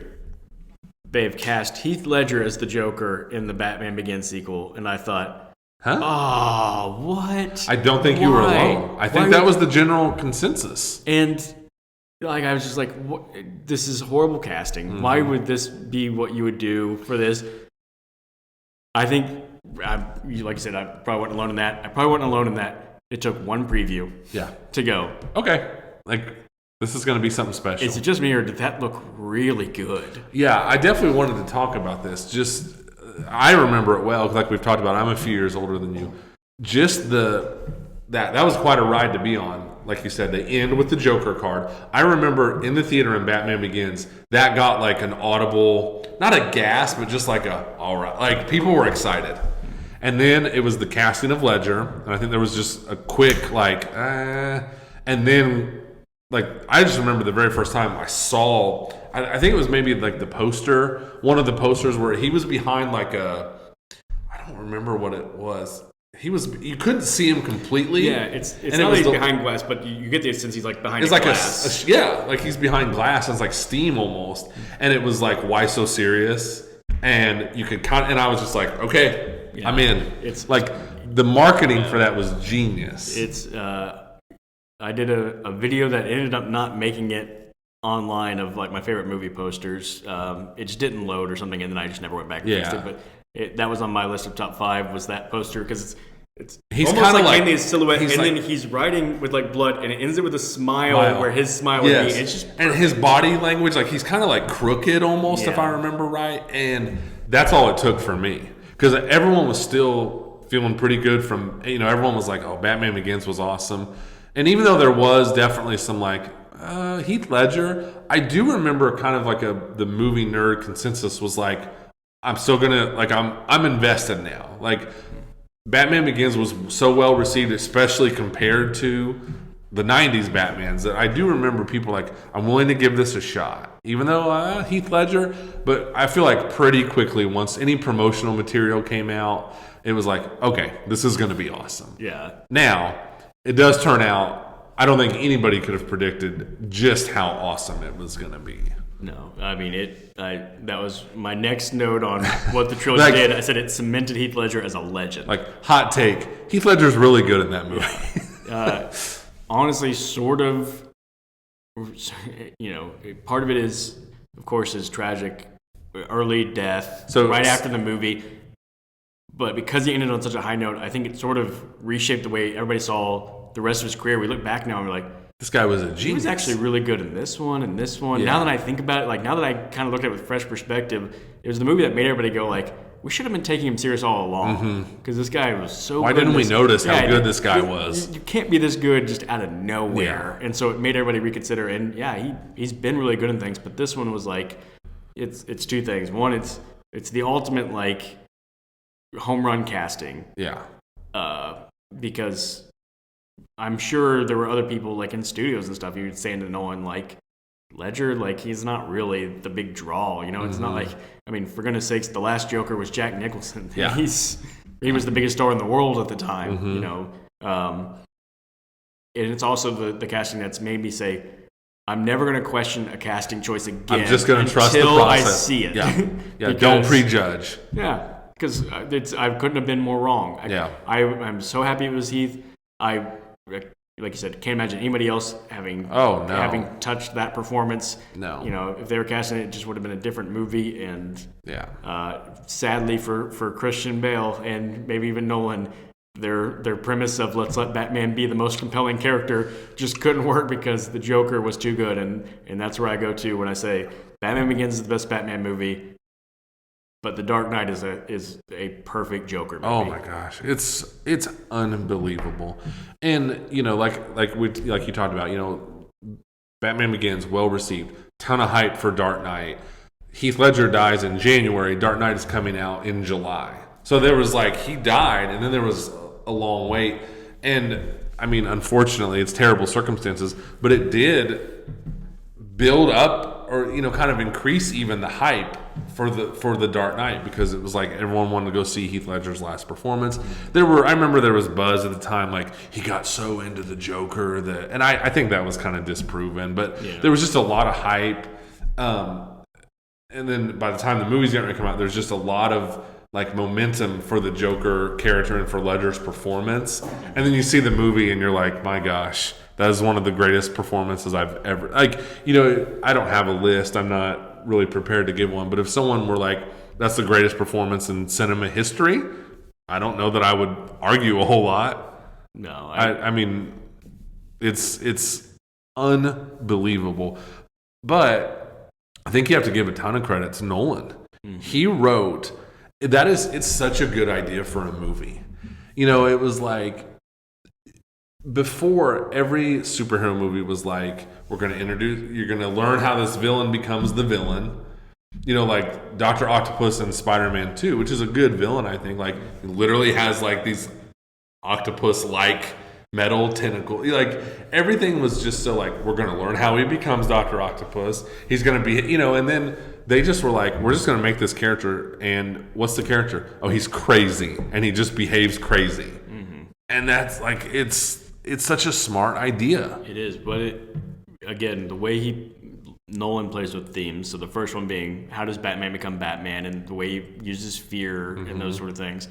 they've cast Heath Ledger as the Joker in the Batman Begins sequel, and I thought, huh? Oh, what? I don't think you were alone. I think that was the general consensus. And like, I was just like, what? This is horrible casting. Mm-hmm. Why would this be what you would do for this? I think, like you said, I probably wasn't alone in that. It took one preview to go, okay, like, this is going to be something special. Is it just me, or did that look really good? Yeah, I definitely wanted to talk about this. I remember it well, because like we've talked about, I'm a few years older than you. Just that was quite a ride to be on. Like you said, they end with the Joker card. I remember in the theater in Batman Begins, that got like an audible, not a gasp, but just like all right. Like, people were excited. And then it was the casting of Ledger, and I think there was just a quick and then, like, I just remember the very first time I saw, I think it was maybe like the poster, one of the posters where he was behind like I don't remember what it was. You couldn't see him completely. Yeah, it's not like he's behind glass, but you get the sense he's like behind glass. Like he's behind glass, and it's like steam almost. And it was like, why so serious? And you could and I was just like, okay, I'm in. It's like, the marketing for that was genius. I did a video that ended up not making it online of like my favorite movie posters. It just didn't load or something, and then I just never went back and fixed it. But that was on my list of top 5, was that poster, because it's he's almost like mainly a silhouette, and then he's writing with like blood, and it ends it with a smile where his smile would be. It's just and his body language, like, he's kind of like crooked almost, if I remember right, and that's all it took for me, because everyone was still feeling pretty good from, everyone was like, oh, Batman Begins was awesome. And even though there was definitely some like Heath Ledger, I do remember kind of like the movie nerd consensus was like, I'm still gonna, like, I'm invested now. Like, Batman Begins was so well received, especially compared to the 90s Batmans, that I do remember people like, I'm willing to give this a shot. Even though Heath Ledger, but I feel like pretty quickly, once any promotional material came out, it was like, okay, this is gonna be awesome. Yeah. Now, it does turn out, I don't think anybody could have predicted just how awesome it was going to be. No, I mean, that was my next note on what the trilogy did. I said it cemented Heath Ledger as a legend. Like, hot take, Heath Ledger's really good in that movie. Honestly, sort of, part of it is, of course, his tragic early death right after the movie. But because he ended on such a high note, I think it sort of reshaped the way everybody saw the rest of his career. We look back now and we're like, this guy was a genius. He was actually really good in this one and this one. Yeah. Now that I think about it, like, now that I kind of look at it with fresh perspective, it was the movie that made everybody go like, we should have been taking him serious all along because this guy was so Why good. didn't we notice how good this guy was? You can't be this good just out of nowhere. And so it made everybody reconsider. And he's been really good in things, but this one was like, it's two things. One, it's the ultimate like home run casting. Yeah. Because I'm sure there were other people like in studios and stuff. You would saying to Nolan like, Ledger, like he's not really the big draw, It's not like, I mean, for goodness sakes, the last Joker was Jack Nicholson. Yeah. He was the biggest star in the world at the time, and it's also the casting that's made me say, I'm never going to question a casting choice again. I'm just going to trust the until process. I see it. Yeah. Don't prejudge. Yeah, because I couldn't have been more wrong. I'm so happy it was Heath. Like you said, can't imagine anybody else having touched that performance. No. If they were casting it, just would have been a different movie. And sadly for Christian Bale and maybe even Nolan, their premise of let's let Batman be the most compelling character just couldn't work because the Joker was too good. And that's where I go to when I say Batman Begins is the best Batman movie. But The Dark Knight is a perfect Joker movie. Oh my gosh, it's unbelievable, and like you talked about, Batman Begins well received, ton of hype for Dark Knight. Heath Ledger dies in January. Dark Knight is coming out in July. So there was he died, and then there was a long wait, and I mean, unfortunately, it's terrible circumstances, but it did build up or kind of increase even the hype for the Dark Knight because it was like everyone wanted to go see Heath Ledger's last performance. I remember there was buzz at the time like he got so into the Joker and I think that was kind of disproven, but there was just a lot of hype. And then by the time the movie's getting ready to come out, there's just a lot of momentum for the Joker character and for Ledger's performance. And then you see the movie and you're like, my gosh, that is one of the greatest performances I've ever... I don't have a list. I'm not really prepared to give one. But if someone were like, that's the greatest performance in cinema history, I don't know that I would argue a whole lot. No. I mean, it's unbelievable. But I think you have to give a ton of credit to Nolan. Mm-hmm. He wrote... It's such a good idea for a movie. It was like... Before, every superhero movie was like, you're going to learn how this villain becomes the villain. Like Dr. Octopus and Spider-Man 2, which is a good villain, I think. Like, he literally has these octopus-like metal tentacle. Everything was just so we're going to learn how he becomes Dr. Octopus. He's going to be, and then they just were like, we're just going to make this character. And what's the character? Oh, he's crazy. And he just behaves crazy. Mm-hmm. And that's it's such a smart idea. It is, but again, the way Nolan plays with themes. So the first one being, how does Batman become Batman, and the way he uses fear and those sort of things.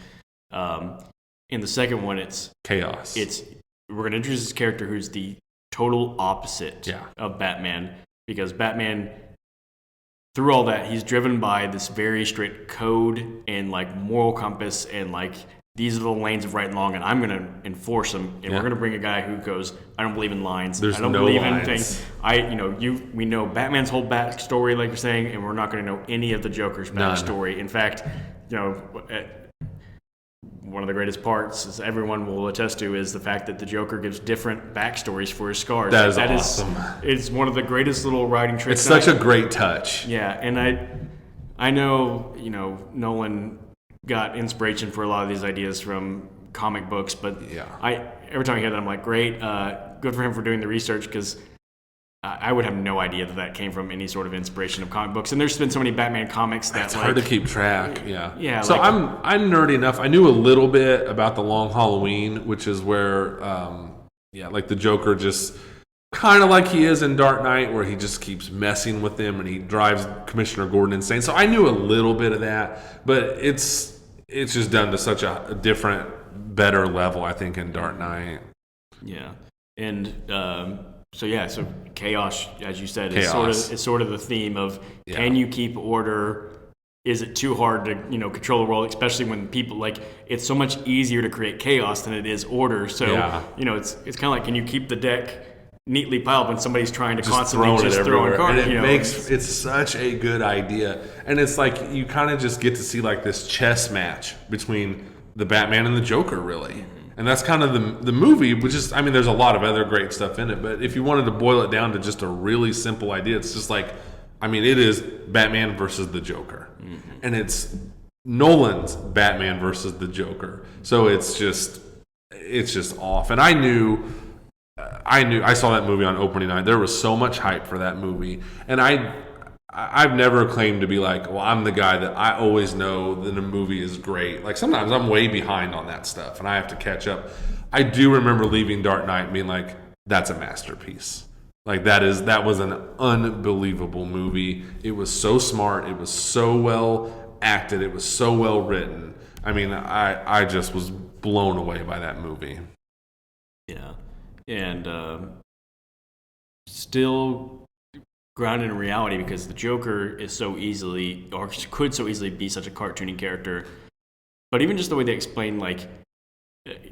In the second one, it's chaos. We're going to introduce this character who's the total opposite of Batman, because Batman, through all that, he's driven by this very strict code and moral compass and these are the lanes of right and wrong, and I'm going to enforce them. And we're going to bring a guy who goes, I don't believe in lines. I don't believe in things. We know Batman's whole backstory, like you're saying, and we're not going to know any of the Joker's backstory. In fact, one of the greatest parts, as everyone will attest to, is the fact that the Joker gives different backstories for his scars. That is awesome. It's one of the greatest little writing tricks. It's such a great touch. Yeah, and I know, Nolan got inspiration for a lot of these ideas from comic books, but every time I hear that, I'm like, great, good for him for doing the research, because I would have no idea that came from any sort of inspiration of comic books. And there's been so many Batman comics that it's hard to keep track. Yeah. So I'm nerdy enough. I knew a little bit about the Long Halloween, which is where the Joker just kind of like he is in Dark Knight, where he just keeps messing with them and he drives Commissioner Gordon insane. So I knew a little bit of that, but it's just done to such a different, better level, I think, in Dark Knight. Yeah. And so chaos, as you said, is sort of the theme of can you keep order? Is it too hard to control the world, especially when people it's so much easier to create chaos than it is order. So it's kind of like, can you keep the deck neatly piled when somebody's trying to just constantly just throw in cards. And it's such a good idea. And it's like you kind of just get to see like this chess match between the Batman and the Joker, really. And that's kind of the movie, which is, I mean, there's a lot of other great stuff in it, but if you wanted to boil it down to just a really simple idea, it's just like, I mean, it is Batman versus the Joker. And it's Nolan's Batman versus the Joker. So it's just off. And I saw that movie on opening night. There was so much hype for that movie. And I've never claimed to be like, well, I'm the guy that I always know that a movie is great. Like sometimes I'm way behind on that stuff and I have to catch up. I do remember leaving Dark Knight and being like, that's a masterpiece. Like that was an unbelievable movie. It was so smart. It was so well acted. It was so well written. I mean, I just was blown away by that movie. Yeah. And still grounded in reality because the Joker is so easily, or could so easily be such a cartoony character. But even just the way they explain, like,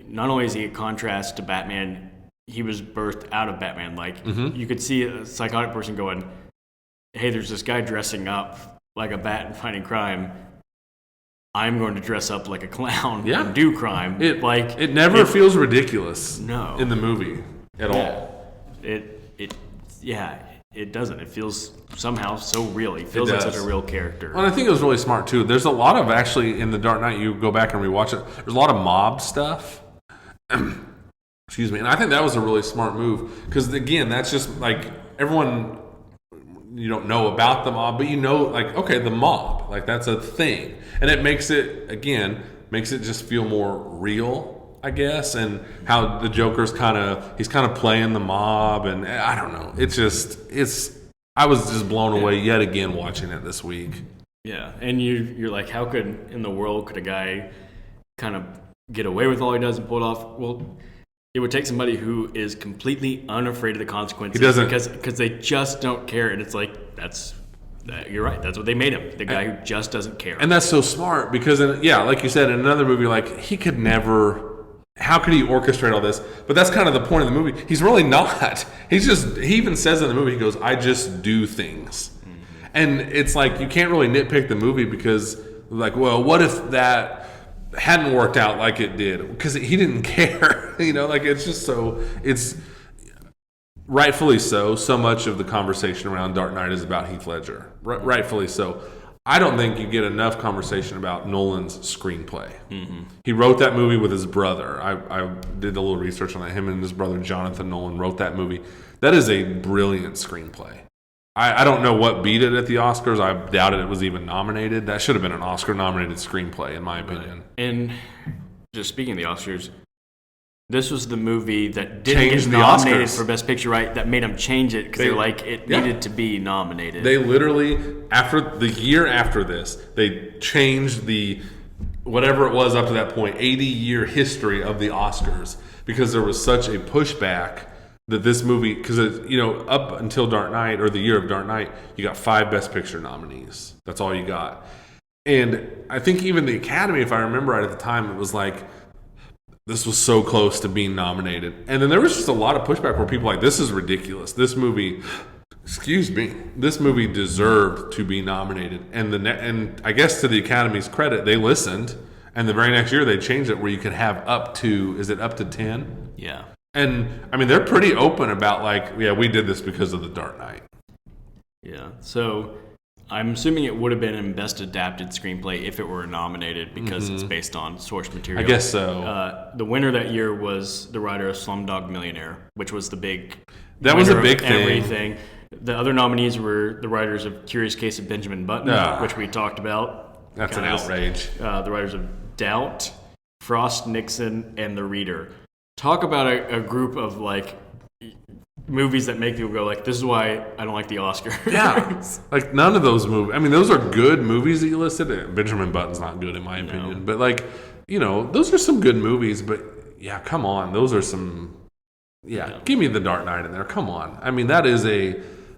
not only is he a contrast to Batman, he was birthed out of Batman. Like, you could see a psychotic person going, hey, there's this guy dressing up like a bat and fighting crime. I'm going to dress up like a clown and do crime. It never feels ridiculous in the movie at all. It doesn't. It feels somehow so real. He feels like such a real character. Well, I think it was really smart, too. There's a lot of, actually, in The Dark Knight, you go back and rewatch it, there's a lot of mob stuff. Excuse me. And I think that was a really smart move. Because, again, that's just, like, everyone, you don't know about the mob, but you know, like, okay, the mob. Like, that's a thing. And it makes it just feel more real, I guess, and how the Joker's he's kind of playing the mob, and I don't know. I was just blown away yet again watching it this week. Yeah, and you're like, how in the world could a guy kind of get away with all he does and pull it off? Well, it would take somebody who is completely unafraid of the consequences. He doesn't, because they just don't care, and it's like you're right. That's what they made him. The guy who just doesn't care. And that's so smart because, like you said, in another movie, like he could never. How could he orchestrate all this? But that's kind of the point of the movie. He's really not. He even says in the movie, he goes, I just do things. And it's like, you can't really nitpick the movie because, like, well, what if that hadn't worked out like it did? Because he didn't care. Like it's just it's rightfully so. So much of the conversation around Dark Knight is about Heath Ledger. Rightfully so. I don't think you get enough conversation about Nolan's screenplay. He wrote that movie with his brother. I did a little research on that. Him and his brother Jonathan Nolan wrote that movie. That is a brilliant screenplay. I don't know what beat it at the Oscars. I doubted it was even nominated. That should have been an Oscar-nominated screenplay, in my opinion. And just speaking of the Oscars, this was the movie that didn't get nominated for Best Picture, right? That made them change it because they're like, it needed to be nominated. They literally, the year after this, they changed the, whatever it was up to that point, 80-year history of the Oscars because there was such a pushback that this movie, because, up until Dark Knight, or the year of Dark Knight, you got 5 Best Picture nominees. That's all you got. And I think even the Academy, if I remember right at the time, it was like, this was so close to being nominated. And then there was just a lot of pushback where people were like, this is ridiculous. This movie deserved to be nominated. And I guess to the Academy's credit, they listened. And the very next year, they changed it where you could have up to 10? Yeah. And, I mean, they're pretty open about like, yeah, we did this because of The Dark Knight. Yeah. So I'm assuming it would have been in Best Adapted Screenplay if it were nominated because it's based on source material. I guess so. The winner that year was the writer of Slumdog Millionaire, which was the big That was a big thing. Everything. The other nominees were the writers of Curious Case of Benjamin Button, which we talked about. That's an outrage. The writers of Doubt, Frost Nixon, and The Reader. Talk about a group of like movies that make people go like, this is why I don't like the Oscars. Yeah. Like none of those movies. I mean, those are good movies that you listed. Benjamin Button's not good in my opinion. But like, those are some good movies. But yeah, come on. Those are some, give me The Dark Knight in there. Come on. I mean, that is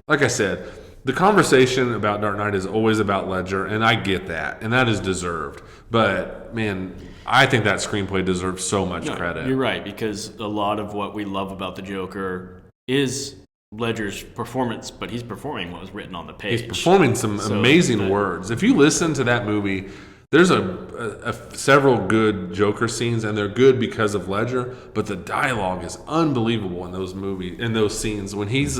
like I said, the conversation about Dark Knight is always about Ledger. And I get that. And that is deserved. But man, I think that screenplay deserves so much credit. You're right. Because a lot of what we love about the Joker is Ledger's performance, but he's performing what was written on the page. He's performing some amazing words. If you listen to that movie, there's several good Joker scenes, and they're good because of Ledger. But the dialogue is unbelievable in those scenes when he's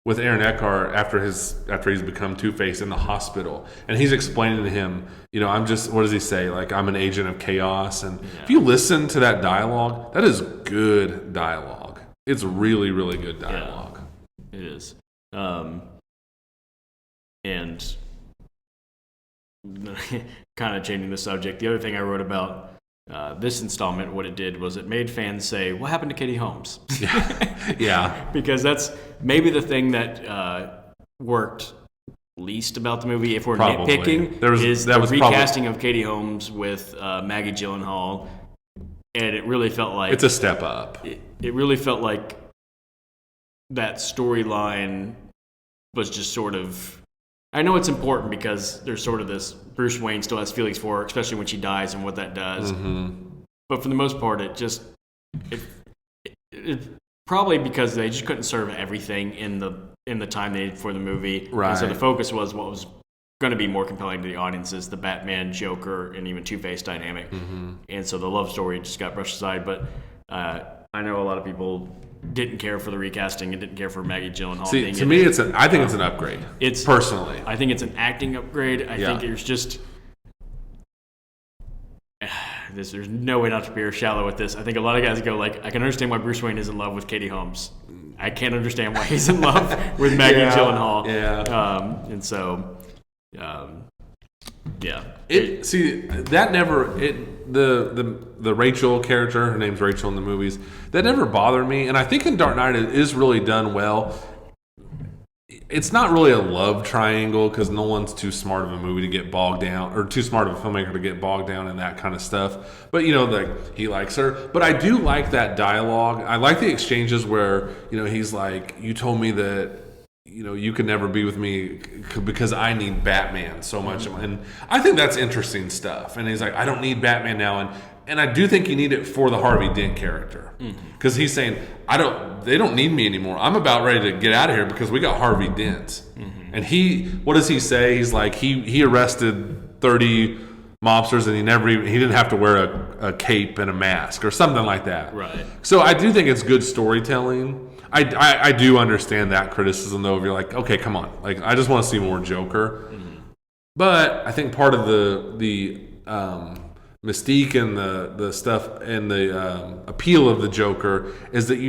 with Aaron Eckhart after he's become Two-Face in the hospital, and he's explaining to him, I'm just, what does he say? Like, I'm an agent of chaos. And if you listen to that dialogue, that is good dialogue. It's really, really good dialogue. Yeah, it is. And kind of changing the subject, the other thing I wrote about this installment, what it did was it made fans say, what happened to Katie Holmes? Yeah. Because that's maybe the thing that worked least about the movie, if we're nitpicking, is the recasting of Katie Holmes with Maggie Gyllenhaal. And it really felt like... It's a step up. It really felt like that storyline was just sort of... I know it's important because there's sort of this... Bruce Wayne still has feelings for her, especially when she dies and what that does. Mm-hmm. But for the most part, it just... It probably because they just couldn't serve everything in the time they needed for the movie. Right. And so the focus was what was going to be more compelling to the audiences, the Batman, Joker, and even Two-Face dynamic. Mm-hmm. And so the love story just got brushed aside. But I know a lot of people didn't care for the recasting and didn't care for Maggie Gyllenhaal. See, to me, I think it's an upgrade. Personally, I think it's an acting upgrade. I think there's just there's no way not to be shallow with this. I think a lot of guys go like, I can understand why Bruce Wayne is in love with Katie Holmes. I can't understand why he's in love with Maggie Gyllenhaal. Yeah. And so. The Rachel character, her name's Rachel in the movies, that never bothered me, and I think in Dark Knight it is really done well. It's not really a love triangle because no one's too smart of a movie to get bogged down, or too smart of a filmmaker to get bogged down in that kind of stuff. But he likes her. But I do like that dialogue. I like the exchanges where he's like, "You told me that." You can never be with me because I need Batman so much. And I think that's interesting stuff. And he's like, I don't need Batman now. And I do think you need it for the Harvey Dent character. Because he's saying, they don't need me anymore. I'm about ready to get out of here because we got Harvey Dent. Mm-hmm. And what does he say? He's like, he arrested 30 mobsters and he didn't have to wear a cape and a mask or something like that. Right. So I do think it's good storytelling. I do understand that criticism, though, if you're like, okay, come on. Like, I just want to see more Joker. Mm-hmm. But I think part of the mystique and the stuff and the appeal of the Joker is that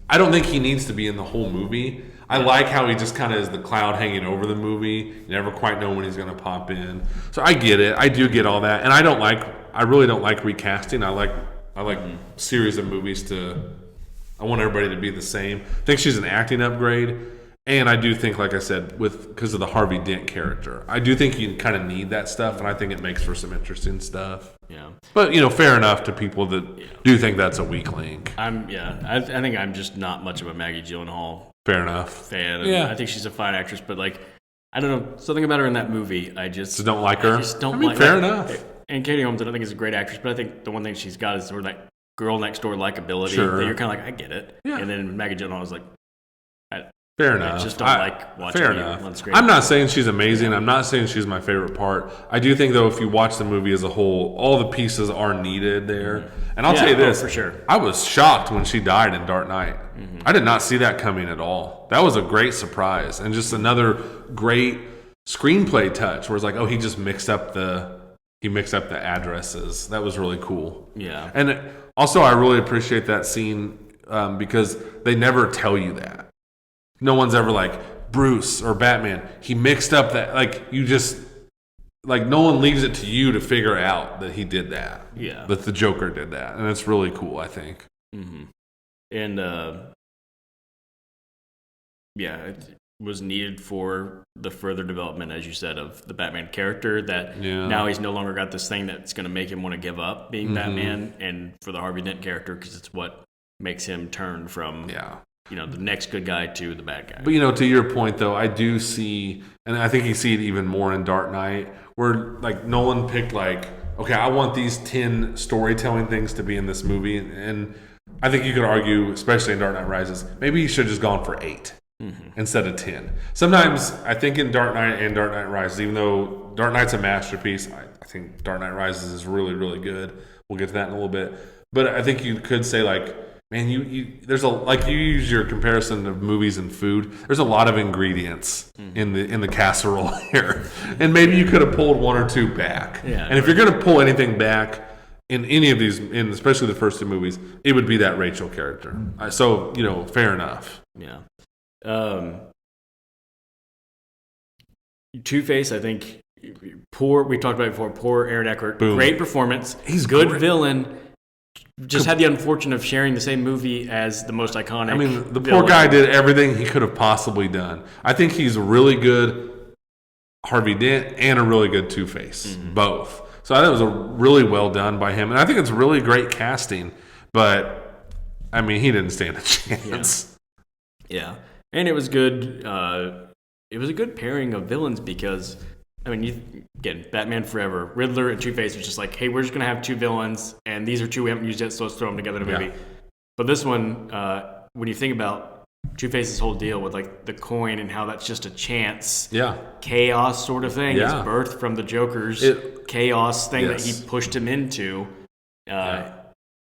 I don't think he needs to be in the whole movie. I like how he just kind of is the cloud hanging over the movie. You never quite know when he's going to pop in. So I get it. I do get all that. And I really don't like recasting. I like series of movies I want everybody to be the same. I think she's an acting upgrade. And I do think, like I said, because of the Harvey Dent character, I do think you kind of need that stuff, and I think it makes for some interesting stuff. Yeah. But, fair enough to people that do think that's a weak link. I think I'm just not much of a Maggie Gyllenhaal fair enough fan. I think she's a fine actress, but, I don't know, something about her in that movie, I just don't like her? I just don't like fair her. enough. And Katie Holmes, I don't think is a great actress, but I think the one thing she's got is sort of that girl next door likability. Sure. That you're kind of like, I get it. Yeah. And then Maggie Gyllenhaal was like, fair enough. I just don't like watching fair her enough. on screen. I'm not saying she's amazing. I'm not saying she's my favorite part. I do think, though, if you watch the movie as a whole, all the pieces are needed there. Mm-hmm. And I'll tell you this. For sure. I was shocked when she died in Dark Knight. Mm-hmm. I did not see that coming at all. That was a great surprise. And just another great screenplay touch where it's like, he just mixed up the addresses. That was really cool. Yeah. And also, I really appreciate that scene because they never tell you that. No one's ever like, Bruce or Batman, he mixed up that. No one leaves it to you to figure out that he did that. Yeah. That the Joker did that. And it's really cool, I think. Mm-hmm. And, it was needed for the further development, as you said, of the Batman character, that now he's no longer got this thing that's going to make him want to give up being Batman, and for the Harvey Dent character, because it's what makes him turn from the next good guy to the bad guy. But, to your point, though, I do see, and I think you see it even more in Dark Knight, where, Nolan picked, okay, I want these 10 storytelling things to be in this movie, and I think you could argue, especially in Dark Knight Rises, maybe he should have just gone for 8 instead of 10. Sometimes I think in Dark Knight and Dark Knight Rises, even though Dark Knight's a masterpiece, I think Dark Knight Rises is really, really good. We'll get to that in a little bit. But I think you could say, like, man, there's like you use your comparison of movies and food. There's a lot of ingredients in the casserole here, and maybe you could have pulled 1 or 2 back. Yeah, and if you're going to pull anything back in any of these, in especially the first 2 movies, it would be that Rachel character. So fair enough. Yeah. Two-Face, I think, poor. We talked about it before. Poor Aaron Eckhart. Boom. Great performance. He's good great. Villain. Just had the unfortunate of sharing the same movie as the most iconic. I mean, the villain. poor guy did everything he could have possibly done. I think he's a really good Harvey Dent and a really good Two-Face, both. So I think it was a really well done by him, and I think it's really great casting. But I mean, he didn't stand a chance. Yeah. And it was good. It was a good pairing of villains because, I mean, again, Batman Forever, Riddler and Two-Face was just like, hey, we're just going to have 2 villains, and these are 2 we haven't used yet, so let's throw them together in a movie. But this one, when you think about Two-Face's whole deal with, like, the coin and how that's just a chance, chaos sort of thing, it's birthed from the Joker's chaos thing that he pushed him into.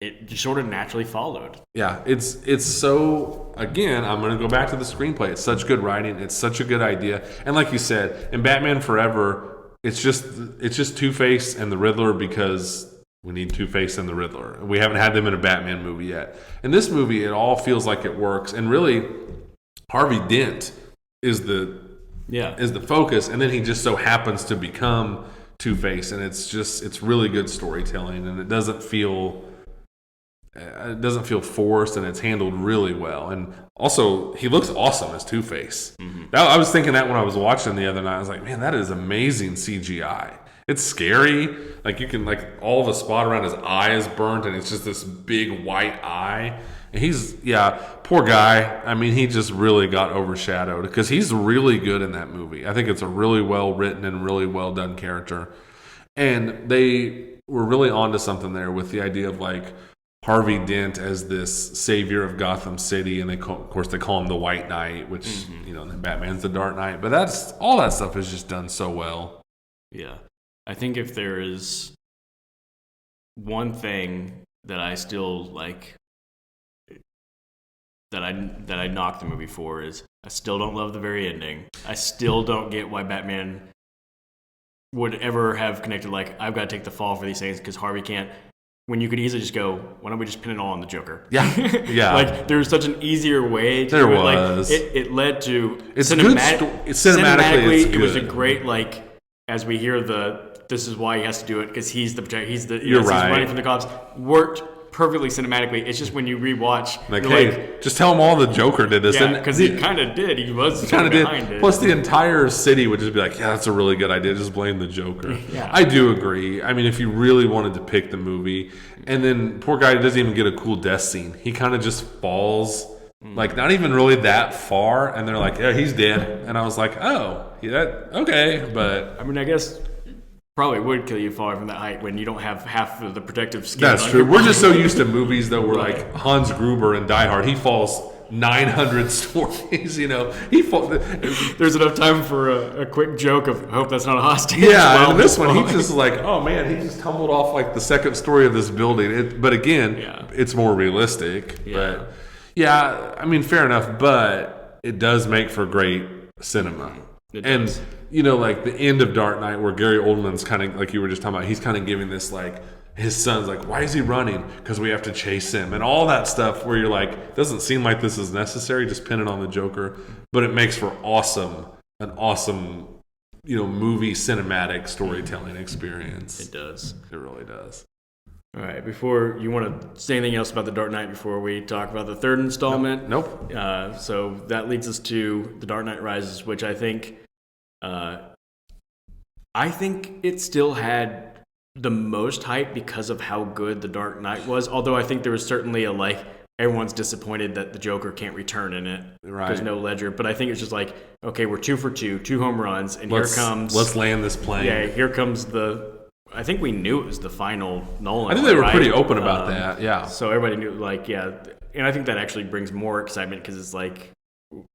It just sort of naturally followed. Yeah, it's so, again, I'm going to go back to the screenplay. It's such good writing. It's such a good idea. And like you said, in Batman Forever, it's just Two-Face and the Riddler because we need Two-Face and the Riddler. We haven't had them in a Batman movie yet. In this movie, it all feels like it works. And really, Harvey Dent is the focus, and then he just so happens to become Two-Face, and it's really good storytelling, and it doesn't feel forced, and it's handled really well. And also, he looks awesome as Two-Face. I was thinking that when I was watching the other night. I was like, man, that is amazing CGI. It's scary. Like, you can, like, all the spot around his eye is burnt, and it's just this big white eye. And poor guy. I mean, he just really got overshadowed because he's really good in that movie. I think it's a really well written and really well done character. And they were really onto something there with the idea of, like, Harvey Dent as this savior of Gotham City, and of course they call him the White Knight, which Batman's the Dark Knight. But that's all that stuff is just done so well. Yeah, I think if there is one thing that I still like, that I knock the movie for, is I still don't love the very ending. I still don't get why Batman would ever have connected, like, I've got to take the fall for these things because Harvey can't. When you could easily just go, why don't we just pin it all on the Joker? Yeah. Like, there was such an easier way to there do it. Was. Like, it led to cinematically, it's good. It was a great, like, as we hear this is why he has to do it because he's the protector. He's running from the cops. Worked perfectly cinematically. It's just when you rewatch, like, hey, just tell them all the Joker did this. Yeah, because he kind of did. He was kind of behind it. Plus, the entire city would just be like, yeah, that's a really good idea. Just blame the Joker. Yeah. I do agree. I mean, if you really wanted to pick the movie, and then poor guy doesn't even get a cool death scene. He kind of just falls, like, not even really that far, and they're like, yeah, he's dead. And I was like, oh, okay. But I mean, I guess probably would kill you falling from that height when you don't have half of the protective skin. That's true. We're just so used to movies, though, where, like, Hans Gruber in Die Hard, he falls 900 stories, He falls. There's enough time for a quick joke of, I hope that's not a hostage. Yeah, and this one, he just like, oh, man, he just tumbled off, like, the second story of this building. But again, it's more realistic. Yeah. But, yeah, I mean, fair enough, but it does make for great cinema. It does. And, like, the end of Dark Knight, where Gary Oldman's kind of, like you were just talking about, he's kind of giving this, like, his son's like, why is he running? Because we have to chase him. And all that stuff where you're like, doesn't seem like this is necessary, just pin it on the Joker. But it makes for an awesome, movie cinematic storytelling experience. It does. It really does. All right, before you want to say anything else about The Dark Knight before we talk about the third installment? Nope. So that leads us to The Dark Knight Rises, which I think it still had the most hype because of how good The Dark Knight was. Although I think there was certainly everyone's disappointed that the Joker can't return in it. Right. There's no Ledger. But I think it's just like, okay, we're 2 for 2, 2 home runs, and let's land this plane. Yeah, here comes I think we knew it was the final Nolan. I think they were right? pretty open about that. Yeah. So everybody knew, like, yeah, and I think that actually brings more excitement because it's like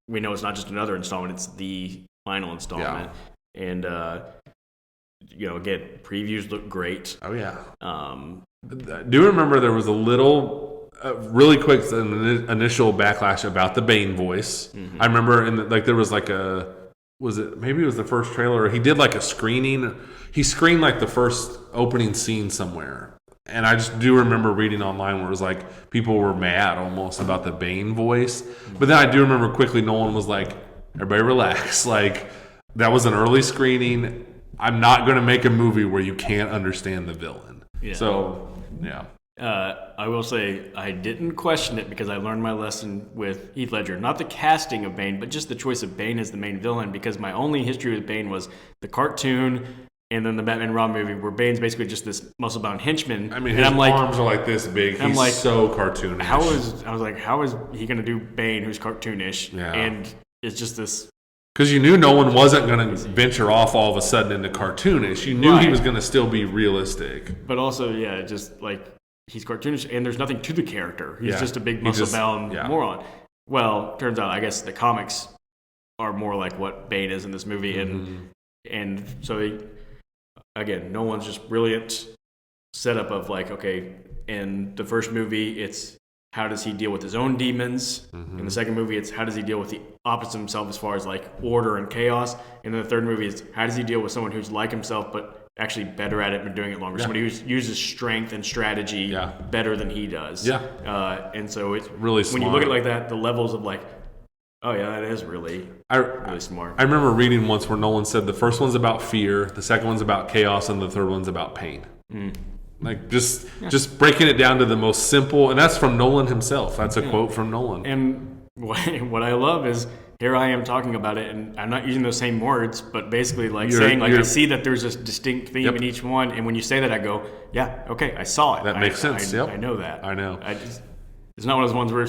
we know it's not just another installment; it's the final installment. Yeah. And again, previews look great. Oh yeah. I do remember there was a little, really quick initial backlash about the Bane voice. Mm-hmm. I remember there was like maybe it was the first trailer, or he did like a screening. He screened like the first opening scene somewhere. And I just do remember reading online where it was like people were mad almost about the Bane voice. But then I do remember quickly Nolan was like, everybody relax. Like, that was an early screening. I'm not going to make a movie where you can't understand the villain. Yeah. So, yeah. I will say I didn't question it because I learned my lesson with Heath Ledger. Not the casting of Bane, but just the choice of Bane as the main villain, because my only history with Bane was the cartoon and then the Batman Robin movie, where Bane's basically just this muscle-bound henchman. I mean, his arms are like this big. He's like, so cartoonish. I was like, how is he going to do Bane, who's cartoonish? Yeah. And it's just this... Because you knew Nolan wasn't going to venture off all of a sudden into cartoonish. You knew he was going to still be realistic. But also, yeah, just like, he's cartoonish, and there's nothing to the character. He's just a big muscle-bound moron. Well, turns out, I guess the comics are more like what Bane is in this movie. Mm-hmm. And so... Again, Nolan's just brilliant setup of like, okay, in the first movie, it's how does he deal with his own demons? Mm-hmm. In the second movie, it's how does he deal with the opposite of himself as far as like order and chaos? And then the third movie is how does he deal with someone who's like himself but actually better at it and doing it longer? Yeah. Somebody who uses strength and strategy better than he does. Yeah. And so it's really smart. When you look at it like that, the levels of like, oh, yeah, that is really smart. I remember reading once where Nolan said the first one's about fear, the second one's about chaos, and the third one's about pain. Mm. Like, just breaking it down to the most simple, and that's from Nolan himself. That's a quote from Nolan. And what I love is, here I am talking about it, and I'm not using those same words, but basically I see that there's a distinct theme in each one, and when you say that, I go, yeah, okay, I saw it. That makes sense, I know that. I know. It's not one of those ones where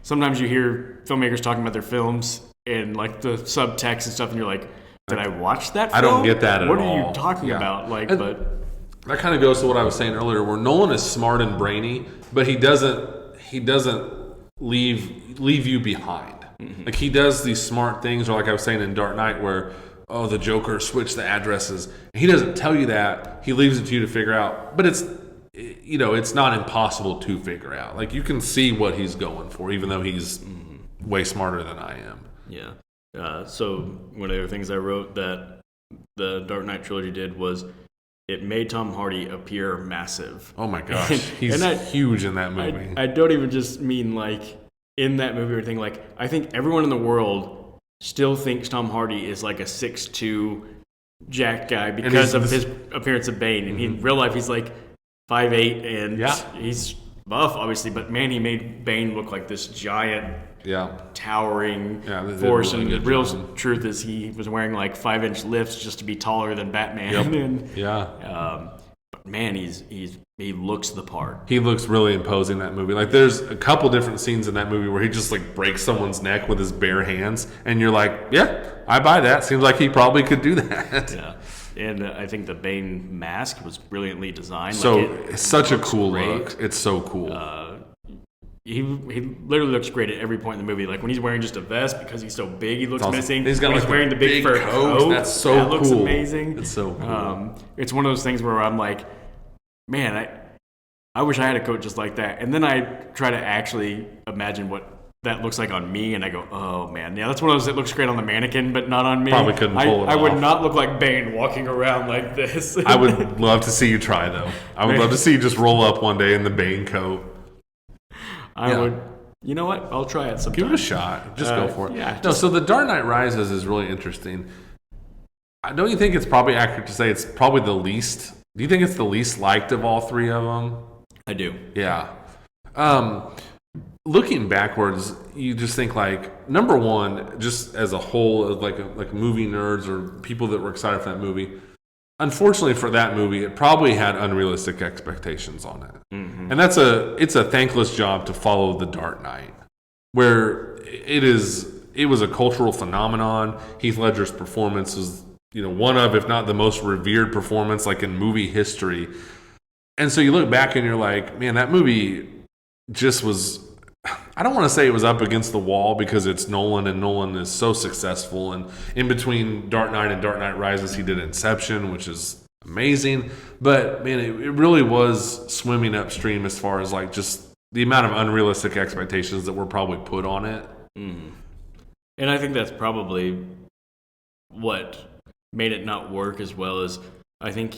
sometimes you hear filmmakers talking about their films and like the subtext and stuff, and you're like, did I watch that film? I don't get that at all. What are you talking about? But that kind of goes to what I was saying earlier, where Nolan is smart and brainy, but he doesn't leave you behind. Mm-hmm. Like, he does these smart things, or like I was saying in Dark Knight, where the Joker switched the addresses. He doesn't tell you that. He leaves it to you to figure out. But it's not impossible to figure out. Like, you can see what he's going for, even though he's way smarter than I am. Yeah. So one of the things I wrote that the Dark Knight trilogy did was it made Tom Hardy appear massive. Oh my gosh, he's huge in that movie. I don't even just mean like in that movie or anything. Like, I think everyone in the world still thinks Tom Hardy is like a 6'2" jack guy because of his appearance of Bane. And in real life, he's like 5'8", and he's buff, obviously, but man, he made Bane look like this giant, towering force. Really, and the real truth is he was wearing like 5-inch lifts just to be taller than Batman. Yep. But man, he looks the part. He looks really imposing in that movie. Like, there's a couple different scenes in that movie where he just like breaks someone's neck with his bare hands, and you're like, yeah, I buy that. Seems like he probably could do that. Yeah. And I think the Bane mask was brilliantly designed. So it's such a cool look. It's so cool. He literally looks great at every point in the movie. Like, when he's wearing just a vest because he's so big, he looks menacing. He's got he's wearing the big fur coat. That's so cool. That looks amazing. It's so cool. It's one of those things where I'm like, man, I wish I had a coat just like that. And then I try to actually imagine what that looks like on me, and I go, oh man, yeah, that's one of those that looks great on the mannequin, but not on me. Probably couldn't pull it off. I would not look like Bane walking around like this. I would love to see you try, though. I would love to see you just roll up one day in the Bane coat. I would. You know what? I'll try it sometime. Give it a shot. Just go for it. Yeah. No, so The Dark Knight Rises is really interesting. Don't you think it's probably accurate to say it's probably the least? Do you think it's the least liked of all three of them? I do. Yeah. Looking backwards, you just think like, number one, just as a whole, like movie nerds or people that were excited for that movie, unfortunately for that movie, it probably had unrealistic expectations on it. Mm-hmm. And it's a thankless job to follow The Dark Knight, where it was a cultural phenomenon. Heath Ledger's performance was one of, if not the most revered performance like in movie history. And so you look back and you're like, man, that movie just was, I don't want to say it was up against the wall because it's Nolan, and Nolan is so successful. And in between Dark Knight and Dark Knight Rises, he did Inception, which is amazing. But man, it really was swimming upstream as far as like just the amount of unrealistic expectations that were probably put on it. Mm. And I think that's probably what made it not work as well as I think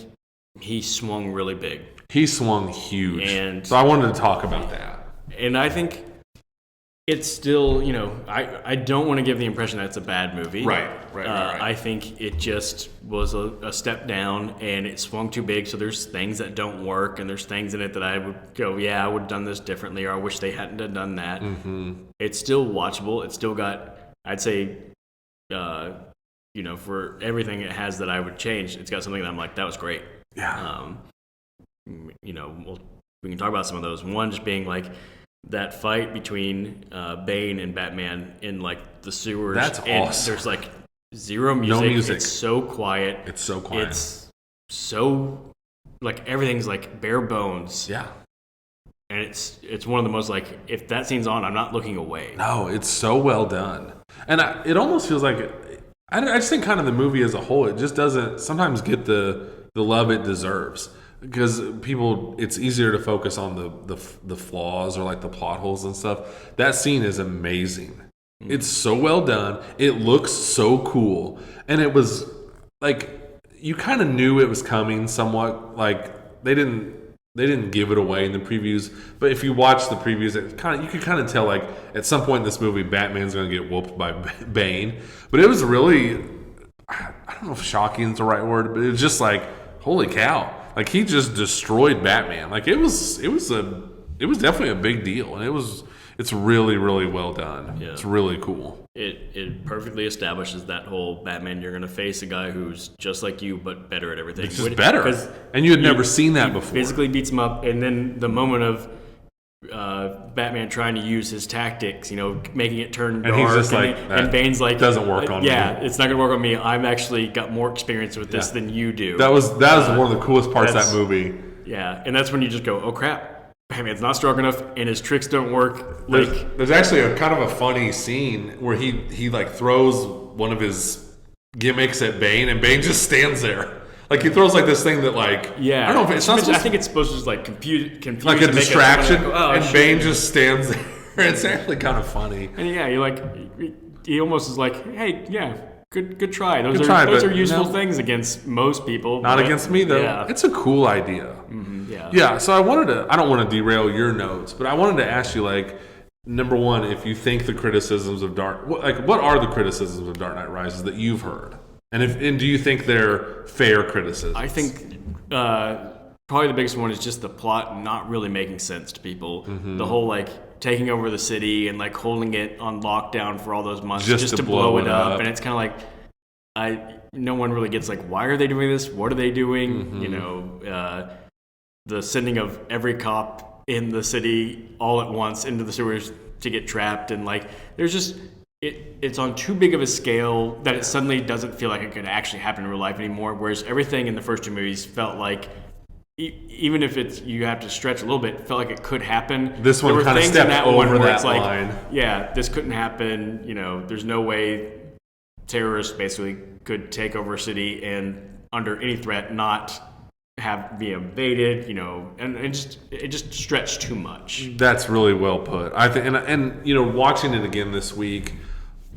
he swung really big. He swung huge. And so I wanted to talk about that. And I think it's still, I don't want to give the impression that it's a bad movie. Right. I think it just was a step down, and it swung too big, so there's things that don't work, and there's things in it that I would go, yeah, I would have done this differently, or I wish they hadn't have done that. Mm-hmm. It's still watchable. It's still got, I'd say, for everything it has that I would change, it's got something that I'm like, that was great. Yeah. We can talk about some of those. One just being like that fight between Bane and Batman in like the sewers. That's awesome. There's like zero music. No music. It's so quiet. It's so so like everything's like bare bones. Yeah. And it's one of the most like, if that scene's on, I'm not looking away. No, it's so well done. And it almost feels like I just think kind of the movie as a whole, it just doesn't sometimes get the love it deserves. Because it's easier to focus on the flaws or like the plot holes and stuff. That scene is amazing. Mm-hmm. It's so well done. It looks so cool, and it was like you kind of knew it was coming somewhat. Like they didn't give it away in the previews, but if you watch the previews, you could kind of tell like at some point in this movie, Batman's going to get whooped by Bane. But it was really, I don't know if shocking is the right word, but it was just like, holy cow. Like he just destroyed Batman. Like it was definitely a big deal, and it's really, really well done. Yeah. It's really cool. It perfectly establishes that whole Batman. You're going to face a guy who's just like you, but better at everything. It's just better, and you had never seen that before. Physically beats him up, and then the moment of Batman trying to use his tactics, making it turn dark, and he's just and Bane's like, doesn't work on me. Yeah, it's not going to work on me. I've actually got more experience with this than you do. That was one of the coolest parts of that movie. Yeah, and that's when you just go, oh crap, Batman's not strong enough, and his tricks don't work. There's actually a kind of a funny scene where he like throws one of his gimmicks at Bane, and Bane just stands there. Like he throws like this thing that like I don't know if it's not. I think it's supposed to just like confuse like a distraction, and Bane just stands there. It's actually kind of funny. And yeah, you're like he almost is like, hey, yeah, good try. Those are useful things against most people. Not against me though. Yeah. It's a cool idea. Mm-hmm, yeah. Yeah. So I don't want to derail your notes, but I wanted to ask you like, number one, if you think the criticisms of what are the criticisms of Dark Knight Rises that you've heard? And do you think they're fair criticisms? I think probably the biggest one is just the plot not really making sense to people. Mm-hmm. The whole like taking over the city and like holding it on lockdown for all those months just to blow it up. And it's kind of like no one really gets like, why are they doing this? What are they doing? Mm-hmm. The sending of every cop in the city all at once into the sewers to get trapped, and like there's just. It's on too big of a scale that it suddenly doesn't feel like it could actually happen in real life anymore. Whereas everything in the first two movies felt like, even if you have to stretch a little bit, it felt like it could happen. This one kind of stepped over that line. Yeah, this couldn't happen. There's no way terrorists basically could take over a city and under any threat not be invaded, and it just stretched too much. That's really well put. I think, and watching it again this week,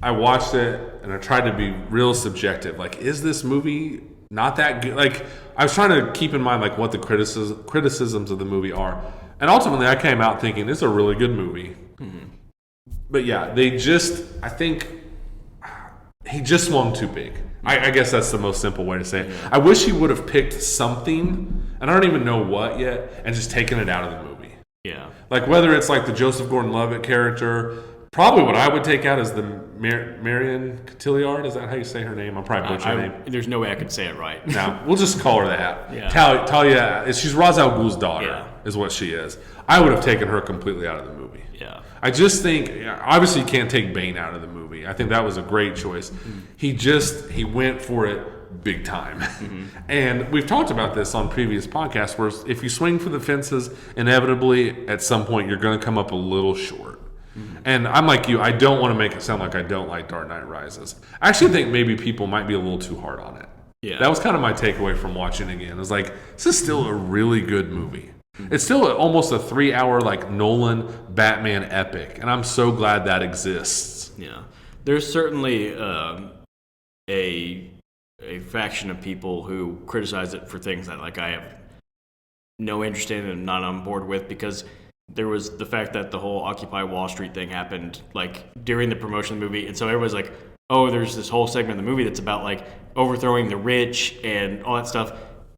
I watched it and I tried to be real subjective. Like, is this movie not that good? Like, I was trying to keep in mind like what the criticisms of the movie are, and ultimately I came out thinking it's a really good movie. Mm-hmm. But yeah, I think he just swung too big. I guess that's the most simple way to say it. Yeah. I wish he would have picked something, and I don't even know what yet, and just taken it out of the movie. Yeah. Like whether it's like the Joseph Gordon-Levitt character, probably what I would take out is the Marion Cotillard. Is that how you say her name? I'm probably butchering her name. There's no way I could say it right. No, we'll just call her that. Yeah. Talia, she's Ra's al Ghul's daughter, is what she is. I would have taken her completely out of the movie. Yeah. I just think, obviously you can't take Bane out of the movie. I think that was a great choice. Mm-hmm. He went for it big time. And we've talked about this on previous podcasts where if you swing for the fences, inevitably at some point you're going to come up a little short. And I'm like you, I don't want to make it sound like I don't like Dark Knight Rises. I actually think maybe people might be a little too hard on it. Yeah. That was kind of my takeaway from watching it again. It was like, this is still a really good movie. It's still almost a 3-hour like Nolan Batman epic, and I'm so glad that exists. Yeah, there's certainly a faction of people who criticize it for things that like I have no interest in and not on board with, because there was the fact that the whole Occupy Wall Street thing happened like during the promotion of the movie, and so everyone's like, oh, there's this whole segment of the movie that's about like overthrowing the rich and all that stuff.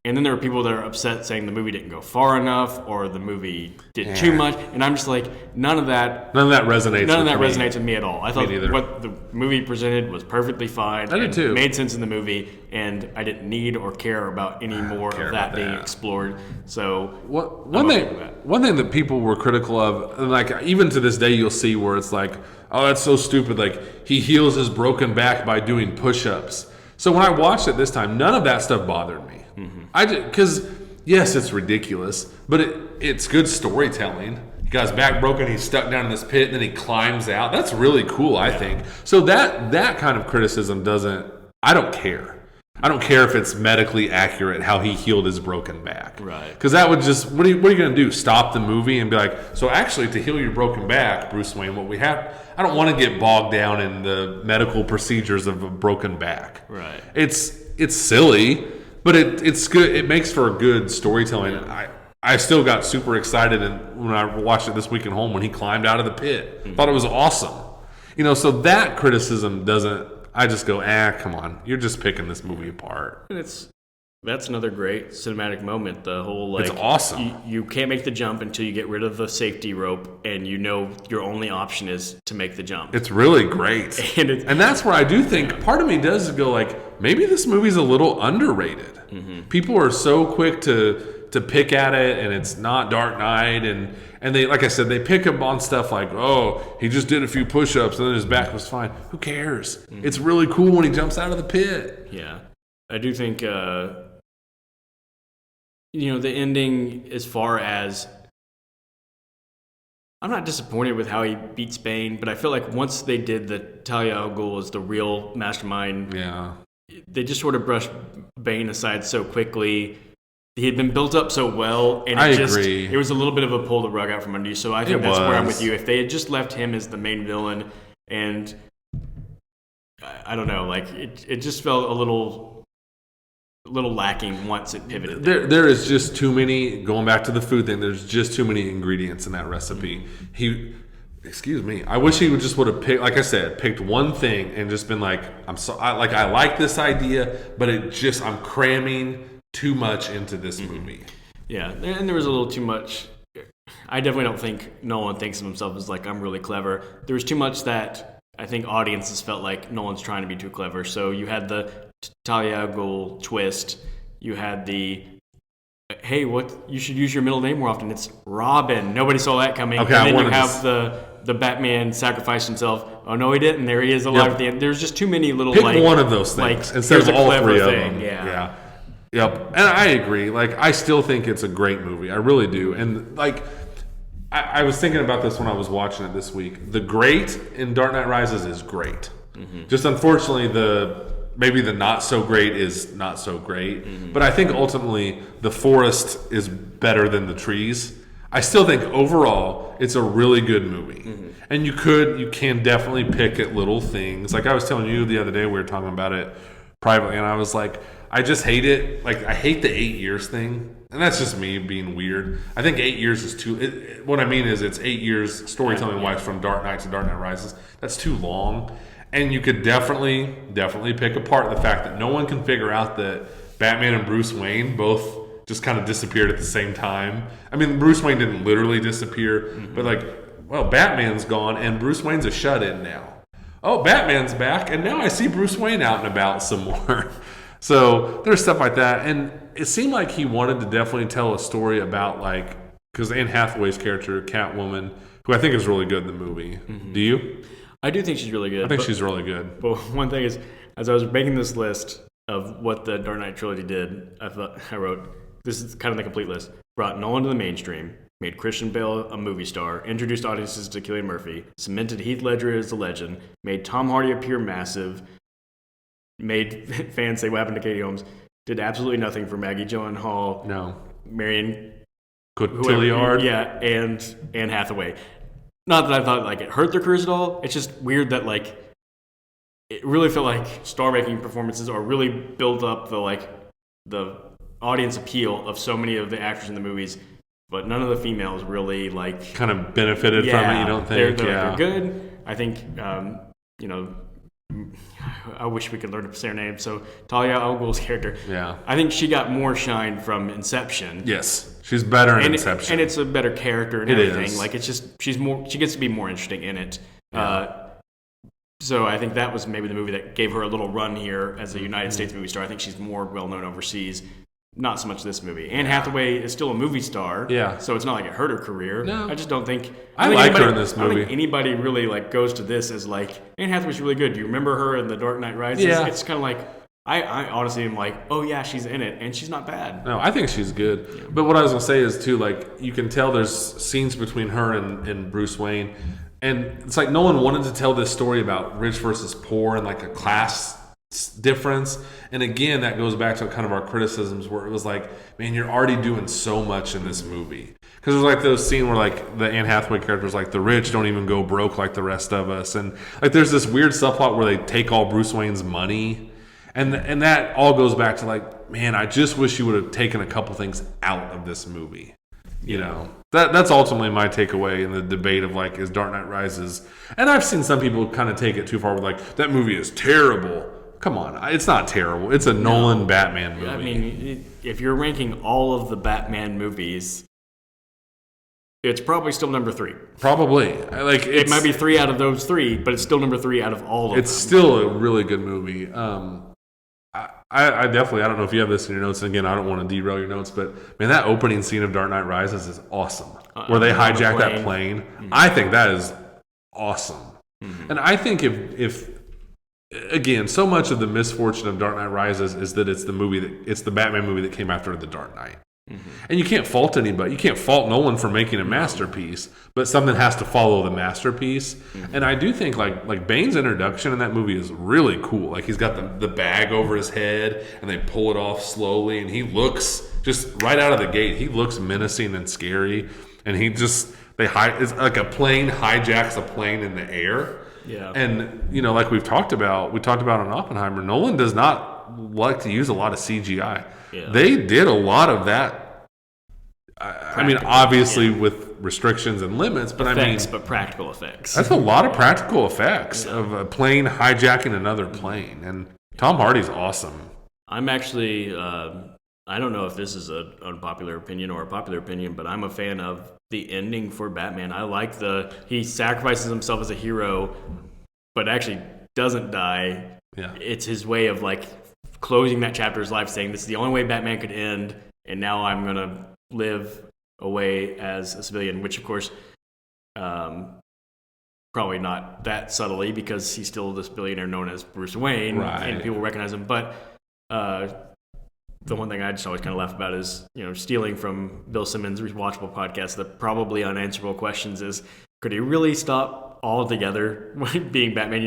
And then there are people that are upset saying the movie didn't go far enough or the movie did too much. And I'm just like, none of that resonates with me at all. I thought what the movie presented was perfectly fine. I did too. Made sense in the movie, and I didn't need or care about any more of that being explored. So one thing that people were critical of, and like even to this day you'll see where it's like, oh, that's so stupid. Like he heals his broken back by doing push-ups. So when I watched it this time, none of that stuff bothered me. Because yes, it's ridiculous, but it's good storytelling. He got his back broken, he's stuck down in this pit, and then he climbs out. That's really cool, I think. So that kind of criticism I don't care. I don't care if it's medically accurate how he healed his broken back. Right. Because that would just, what are you going to do? Stop the movie and be like, so actually to heal your broken back, Bruce Wayne, what we have, I don't want to get bogged down in the medical procedures of a broken back. Right. It's silly, but it's good. It makes for a good storytelling. Yeah. I still got super excited when I watched it this week at home when he climbed out of the pit. Thought it was awesome. So that criticism doesn't, I just go, come on. You're just picking this movie apart. And that's another great cinematic moment. The whole, like, it's awesome. You can't make the jump until you get rid of the safety rope, and your only option is to make the jump. It's really great. And that's where I do think part of me does go like, maybe this movie's a little underrated. People are so quick to pick at it, and it's not Dark Knight, and they, like I said, they pick up on stuff like, oh, he just did a few push-ups and then his back was fine. Who cares? It's really cool when he jumps out of the pit. Yeah. I do think, the ending, as far as, I'm not disappointed with how he beats Bane, but I feel like once they did the Talia al Ghul as the real mastermind, they just sort of brushed Bane aside so quickly. He had been built up so well, and agree. It was a little bit of a pull the rug out from under you. So I think that's where I'm with you. If they had just left him as the main villain, and I don't know, like it just felt a little lacking once it pivoted. There is just too many. Going back to the food thing, there's just too many ingredients in that recipe. I wish he would have picked, like I said, picked one thing and just been like, I like this idea, but I'm cramming too much into this movie. Yeah, and there was a little too much. I definitely don't think Nolan thinks of himself as like, I'm really clever. There was too much that I think audiences felt like Nolan's trying to be too clever. So you had the Talia al Ghul twist. You had the, hey, you should use your middle name more often. It's Robin. Nobody saw that coming. Okay, and then you have the Batman sacrificed himself. Oh, no, he didn't. There he is alive at the end. There's just too many little, pick one of those things instead of all three of them. Yeah. Yep, and I agree. Like, I still think it's a great movie. I really do. And like, I was thinking about this when I was watching it this week. The great in Dark Knight Rises is great. Just unfortunately, maybe the not so great is not so great. But I think ultimately the forest is better than the trees. I still think overall it's a really good movie. And you can definitely pick at little things. Like I was telling you the other day, we were talking about it privately, and I was like, I just hate it. Like, I hate the 8 years thing. And that's just me being weird. I think 8 years is too... what I mean is it's 8 years storytelling-wise from Dark Knight to Dark Knight Rises. That's too long. And you could definitely pick apart the fact that no one can figure out that Batman and Bruce Wayne both just kind of disappeared at the same time. I mean, Bruce Wayne didn't literally disappear. But like, well, Batman's gone and Bruce Wayne's a shut-in now. Oh, Batman's back. And now I see Bruce Wayne out and about some more. So there's stuff like that, and it seemed like he wanted to definitely tell a story about, like, because Anne Hathaway's character, Catwoman, who I think is really good in the movie. Do you? I do think she's really good. I think she's really good. But one thing is, as I was making this list, of what the Dark Knight trilogy did, I wrote, this is kind of the complete list. Brought Nolan to the mainstream, made Christian Bale a movie star, introduced audiences to Cillian Murphy, cemented Heath Ledger as a legend, made Tom Hardy appear massive, made fans say what happened to Katie Holmes, did absolutely nothing for Maggie Gyllenhaal, Marion Cotillard, and Anne Hathaway. Not that I thought like it hurt their careers at all. It's just weird that like it really felt like star-making performances or really built up the audience appeal of so many of the actors in the movies, but none of the females really like kind of benefited from it. You don't think? They're good. I think I wish we could learn to say her name. So Talia al Ghul's character, I think she got more shine from Inception. Yes, she's better in Inception, and it's a better character and everything. Like it's just she gets to be more interesting in it. So I think that was maybe the movie that gave her a little run here as a United States movie star. I think she's more well known overseas. Not so much this movie. Anne Hathaway is still a movie star. Yeah. So it's not like it hurt her career. No. I just don't think... I like her in this movie. I don't think anybody really like goes to this as like, Anne Hathaway's really good. Do you remember her in The Dark Knight Rises? Yeah. It's kind of like... I honestly am like, oh yeah, she's in it, and she's not bad. No, I think she's good. Yeah. But what I was going to say is, too, like, you can tell there's scenes between her and Bruce Wayne, and it's like Nolan wanted to tell this story about rich versus poor and like a class difference. And again, that goes back to kind of our criticisms where it was like, man, you're already doing so much in this movie. Because there's like those scene where like the Anne Hathaway character is like, the rich don't even go broke like the rest of us. And like there's this weird subplot where they take all Bruce Wayne's money. And that all goes back to like, man, I just wish you would have taken a couple things out of this movie. You know, that's ultimately my takeaway in the debate of like, is Dark Knight Rises? And I've seen some people kind of take it too far with like, that movie is terrible. Come on, it's not terrible. It's a Nolan Batman movie. I mean, if you're ranking all of the Batman movies, it's probably still number 3. Probably. Like it might be 3 out of those 3, but it's still number 3 out of all of them. It's still a really good movie. I definitely, I don't know if you have this in your notes, and again, I don't want to derail your notes, but man, that opening scene of Dark Knight Rises is awesome. Where they hijack that plane. Mm-hmm. I think that is awesome. Mm-hmm. And I think if again, so much of the misfortune of Dark Knight Rises is that it's the Batman movie that came after The Dark Knight. Mm-hmm. And you can't fault anybody. You can't fault Nolan for making a masterpiece, but something has to follow the masterpiece. Mm-hmm. And I do think like Bane's introduction in that movie is really cool. Like he's got the bag over his head and they pull it off slowly and he looks just right out of the gate. He looks menacing and scary. And it's like a plane hijacks a plane in the air. Yeah. And like we talked about on Oppenheimer, Nolan does not like to use a lot of CGI. Yeah. They did a lot of that. I mean, obviously with restrictions and limits, but but practical effects. That's a lot of practical effects of a plane hijacking another plane. And Tom Hardy's awesome. I'm actually, I don't know if this is an unpopular opinion or a popular opinion, but I'm a fan of the ending for Batman. I like he sacrifices himself as a hero, but actually doesn't die. Yeah. It's his way of like closing that chapter of his life, saying this is the only way Batman could end, and now I'm going to live away as a civilian, which of course probably not that subtly because he's still this billionaire known as Bruce Wayne, right, and people recognize him. But the one thing I just always kind of laugh about is, stealing from Bill Simmons' Rewatchable podcast, the probably unanswerable questions is, could he really stop altogether being Batman?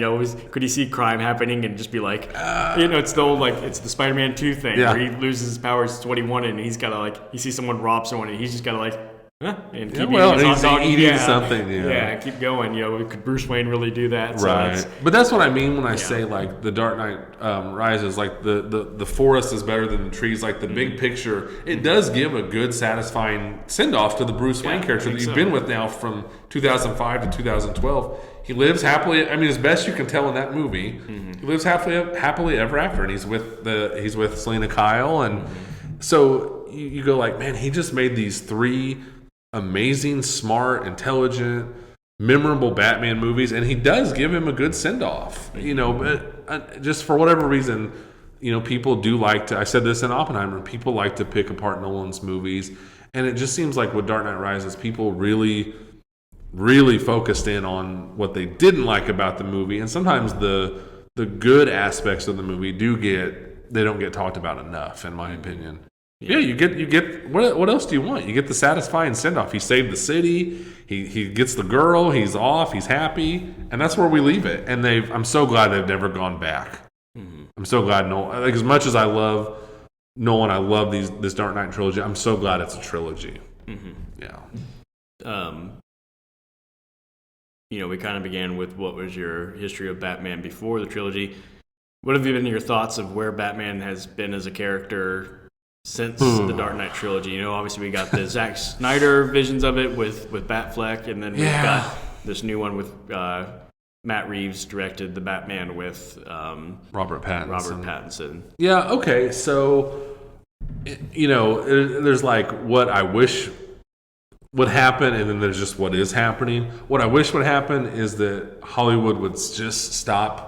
Could he see crime happening and just be like, it's the old, it's the Spider-Man 2 thing where he loses his powers to what he wanted and he's got to he sees someone rob someone and he's just got to and keep eating something. Keep going. Could Bruce Wayne really do that? Right. But that's what I mean when I say like the Dark Knight Rises, like the forest is better than the trees. Like the big picture, it does give a good, satisfying send off to the Bruce Wayne character that you've been with now from 2005 to 2012. He lives happily. I mean, as best you can tell in that movie, he lives happily ever after, and he's with Selena Kyle, and so you go like, man, he just made these 3 amazing, smart, intelligent, memorable Batman movies, and he does give him a good send-off. But just for whatever reason, people do like to, I said this in Oppenheimer, people like to pick apart Nolan's movies, and it just seems like with Dark Knight Rises, people really, really focused in on what they didn't like about the movie, and sometimes the good aspects of the movie do get get talked about enough, in my opinion. Yeah, you get what else do you want? You get the satisfying send off. He saved the city. He gets the girl. He's off. He's happy, and that's where we leave it. And I'm so glad they've never gone back. Mm-hmm. I'm so glad like as much as I love Nolan, I love this Dark Knight trilogy. I'm so glad it's a trilogy. Mm-hmm. Yeah. We kind of began with what was your history of Batman before the trilogy. What have been your thoughts of where Batman has been as a character since the Dark Knight trilogy? Obviously we got the Zack Snyder visions of it with Batfleck, and then we've got this new one with Matt Reeves directed the Batman with Robert Pattinson. Yeah, okay. So, there's like what I wish would happen, and then there's just what is happening. What I wish would happen is that Hollywood would just stop.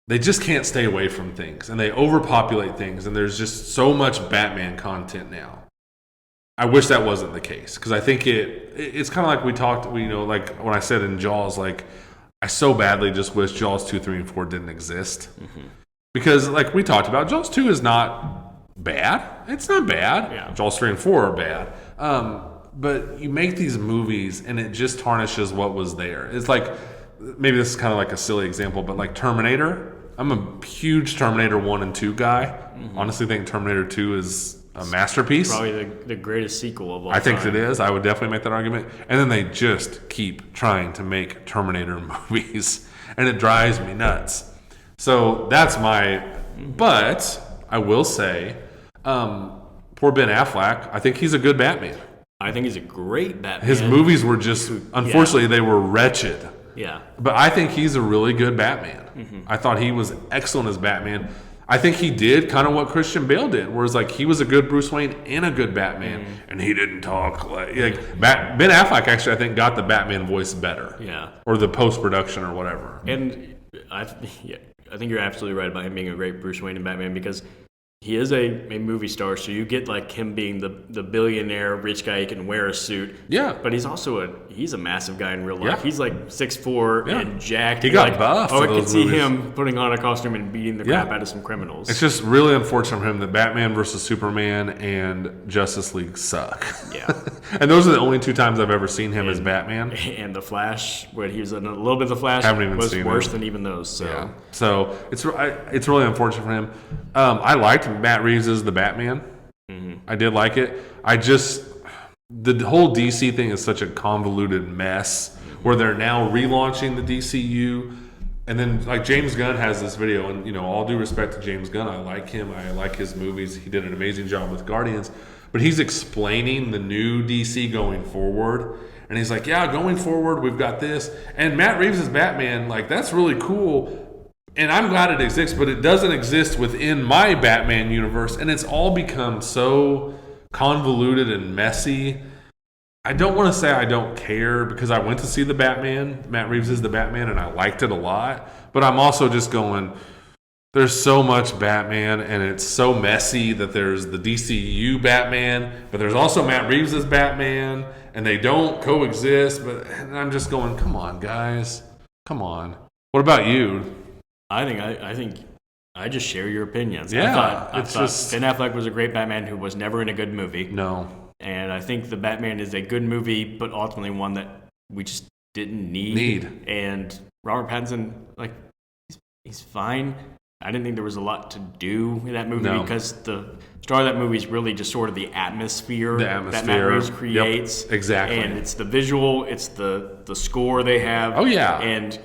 They just can't stay away from things, and they overpopulate things, and there's just so much Batman content now. I wish that wasn't the case, because I think it's kind of like we talked, like when I said in Jaws, like I so badly just wish Jaws 2, 3, and 4 didn't exist. Mm-hmm. Because like we talked about, Jaws 2 is not bad. It's not bad. Yeah. Jaws 3 and 4 are bad. But you make these movies, and it just tarnishes what was there. It's like, maybe this is kind of like a silly example, but like Terminator. I'm a huge Terminator 1 and 2 guy. Mm-hmm. Honestly, think Terminator 2 is a masterpiece. Probably the greatest sequel of all time. I think it is. I would definitely make that argument. And then they just keep trying to make Terminator movies, and it drives me nuts. So that's but I will say, poor Ben Affleck, I think he's a good Batman. I think he's a great Batman. His movies were just, unfortunately, they were wretched. Yeah. But I think he's a really good Batman. Mm-hmm. I thought he was excellent as Batman. I think he did kind of what Christian Bale did, whereas like he was a good Bruce Wayne and a good Batman, and he didn't talk like Ben Affleck. Actually, I think got the Batman voice better. Yeah. Or the post production or whatever. And I think you're absolutely right about him being a great Bruce Wayne and Batman, because he is a movie star, so you get like him being the billionaire rich guy who can wear a suit. Yeah. But he's also he's a massive guy in real life. Yeah. He's like 6'4" and jacked. He got buff. I could see him putting on a costume and beating the crap out of some criminals. It's just really unfortunate for him that Batman versus Superman and Justice League suck. Yeah. And those are the only two times I've ever seen him as Batman. And The Flash, where he was in a little bit of The Flash, was worse than even those. So, yeah. So it's really unfortunate for him. I liked Matt Reeves as the Batman. Mm-hmm. I did like it. The whole DC thing is such a convoluted mess where they're now relaunching the DCU. And then like James Gunn has this video, and all due respect to James Gunn, I like him. I like his movies. He did an amazing job with Guardians. But he's explaining the new DC going forward. And he's like, yeah, going forward, we've got this. And Matt Reeves' Batman, like, that's really cool. And I'm glad it exists, but it doesn't exist within my Batman universe. And it's all become so convoluted and messy. I don't want to say I don't care, because I went to see the Batman. Matt Reeves is the Batman, and I liked it a lot. But I'm also just going, there's so much Batman, and it's so messy that there's the DCU Batman, but there's also Matt Reeves as Batman, and they don't coexist. And I'm just going, come on, guys. Come on. What about you? I think I just share your opinions. Yeah. I thought Ben Affleck was a great Batman who was never in a good movie. No. And I think The Batman is a good movie, but ultimately one that we just didn't need. And Robert Pattinson, like, he's fine. I didn't think there was a lot to do in that movie because the star of that movie is really just sort of the atmosphere that Matt Reeves creates. Yep, exactly. And it's the visual, it's the score they have. Oh, yeah. And,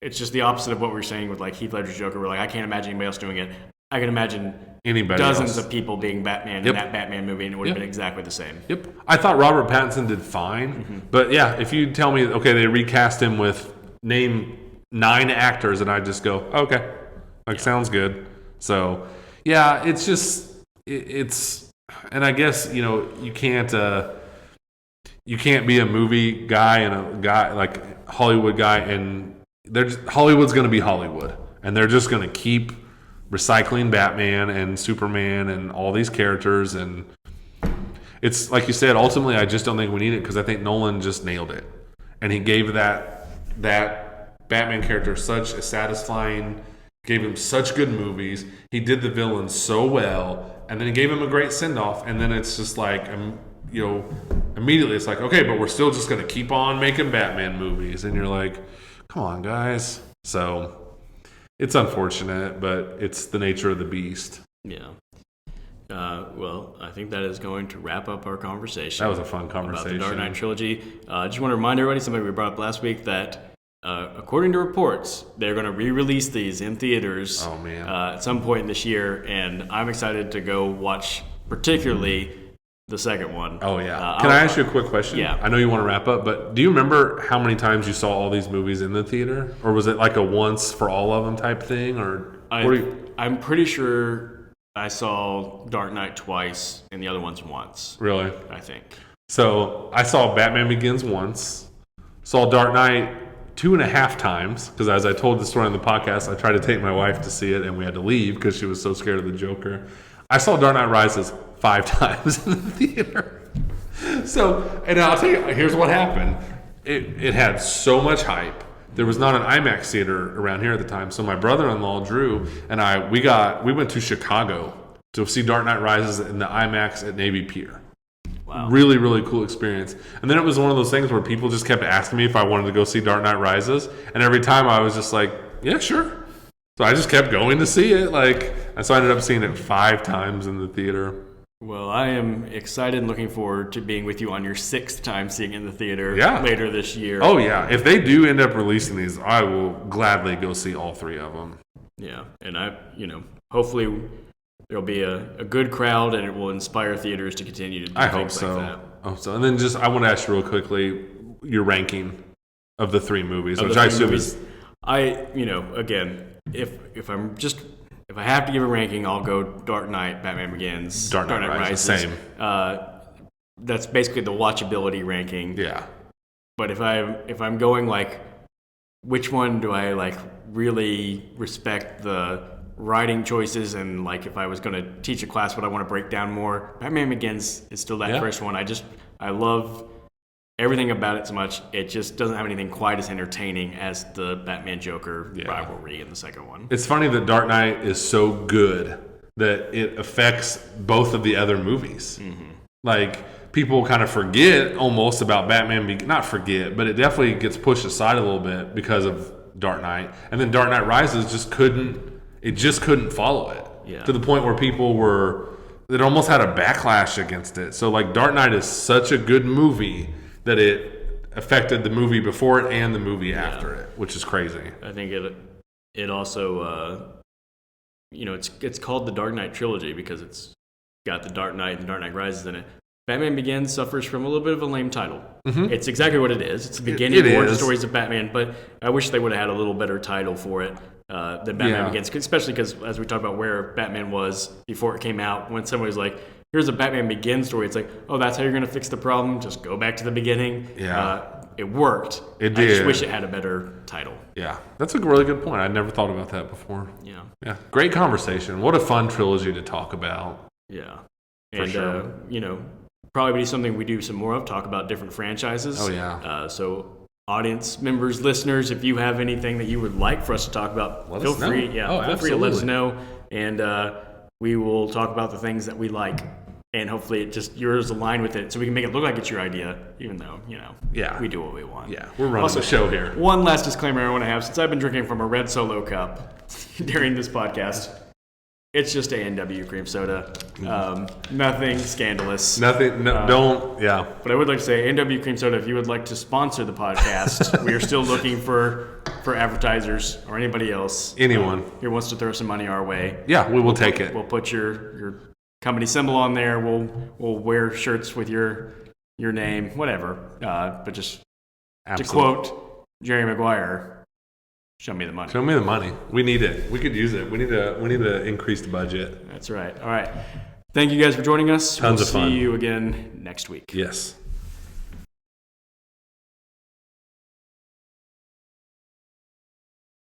it's just the opposite of what we were saying with like Heath Ledger's Joker. We're like, I can't imagine anybody else doing it. I can imagine dozens of people being Batman in that Batman movie, and it would have been exactly the same. Yep. I thought Robert Pattinson did fine, but yeah, if you tell me, okay, they recast him with name 9 actors, and I just go, okay, sounds good. So yeah, it's just and I guess you can't be a movie guy and a guy like Hollywood guy, and Hollywood's going to be Hollywood, and they're just going to keep recycling Batman and Superman and all these characters, and it's like you said, ultimately I just don't think we need it, because I think Nolan just nailed it, and he gave that Batman character such a satisfying gave him such good movies. He did the villain so well, and then he gave him a great send off. And then it's just like, immediately it's like, okay, but we're still just going to keep on making Batman movies, and you're like, come on, guys. So it's unfortunate, but it's the nature of the beast. Yeah. Well, I think that is going to wrap up our conversation. That was a fun conversation. About the Dark Knight trilogy. I just want to remind everybody, something we brought up last week, that according to reports, they're going to re-release these in theaters at some point this year, and I'm excited to go watch particularly the second one. Oh, yeah. Can I ask you a quick question? Yeah. I know you want to wrap up, but do you remember how many times you saw all these movies in the theater? Or was it like a once for all of them type thing? Or I'm pretty sure I saw Dark Knight twice and the other ones once. Really? I think. So I saw Batman Begins once, saw Dark Knight 2.5 times, because as I told the story on the podcast, I tried to take my wife to see it and we had to leave because she was so scared of the Joker. I saw Dark Knight Rises 5 times in the theater. So, and I'll tell you, here's what happened. It had so much hype. There was not an IMAX theater around here at the time, so my brother-in-law Drew and I we went to Chicago to see Dark Knight Rises in the IMAX at Navy Pier. Wow. Really, really cool experience. And then it was one of those things where people just kept asking me if I wanted to go see Dark Knight Rises, and every time I was just like, yeah, sure. So I just kept going to see it. So I ended up seeing it 5 times in the theater. Well, I am excited and looking forward to being with you on your 6th time seeing it in the theater later this year. Oh, yeah. If they do end up releasing these, I will gladly go see all 3 of them. Yeah. And hopefully there'll be a good crowd and it will inspire theaters to continue to do things like that. I hope so. And then I want to ask you real quickly your ranking of the 3 movies, which I assume is... again, if I have to give a ranking, I'll go Dark Knight, Batman Begins, Dark Knight Rises. Same. That's basically the watchability ranking. Yeah. But if I'm going which one do I really respect the writing choices, and if I was going to teach a class, what I want to break down more, Batman Begins is still that first one. I love everything about it so much. It just doesn't have anything quite as entertaining as the Batman Joker rivalry in the second one. It's funny that Dark Knight is so good that it affects both of the other movies. Mm-hmm. People kind of forget almost about Batman, not forget, but it definitely gets pushed aside a little bit because of Dark Knight. And then Dark Knight Rises just couldn't follow it to the point where it almost had a backlash against it. So Dark Knight is such a good movie that it affected the movie before it and the movie after it, which is crazy. I think it also, it's called the Dark Knight Trilogy because it's got the Dark Knight and Dark Knight Rises in it. Batman Begins suffers from a little bit of a lame title. Mm-hmm. It's exactly what it is. It's the beginning of origin stories of Batman, but I wish they would have had a little better title for it than Batman Begins, especially because as we talk about where Batman was before it came out, when somebody was like, here's a Batman Begins story, it's like, oh, that's how you're going to fix the problem? Just go back to the beginning. Yeah. It worked. It did. I just wish it had a better title. Yeah. That's a really good point. I'd never thought about that before. Yeah. Yeah. Great conversation. What a fun trilogy to talk about. Yeah. For sure. Probably be something we do some more of, talk about different franchises. Oh, yeah. So audience members, listeners, if you have anything that you would like for us to talk about, feel free to let us know. And we will talk about the things that we like. And hopefully yours align with it so we can make it look like it's your idea, even though, we do what we want. Yeah, we're running the show here. One last disclaimer I want to have. Since I've been drinking from a red Solo cup during this podcast, it's just A&W cream soda. Nothing scandalous. Don't. But I would like to say, A&W cream soda, if you would like to sponsor the podcast, we are still looking for advertisers or anybody else. Anyone. Who wants to throw some money our way. Yeah, we will take it. We'll put your company symbol on there. We'll wear shirts with your name, whatever. But just to quote Jerry Maguire, show me the money. Show me the money. We need it. We could use it. We need to increase the budget. That's right. All right. Thank you guys for joining us. Tons of fun. See you again next week. Yes.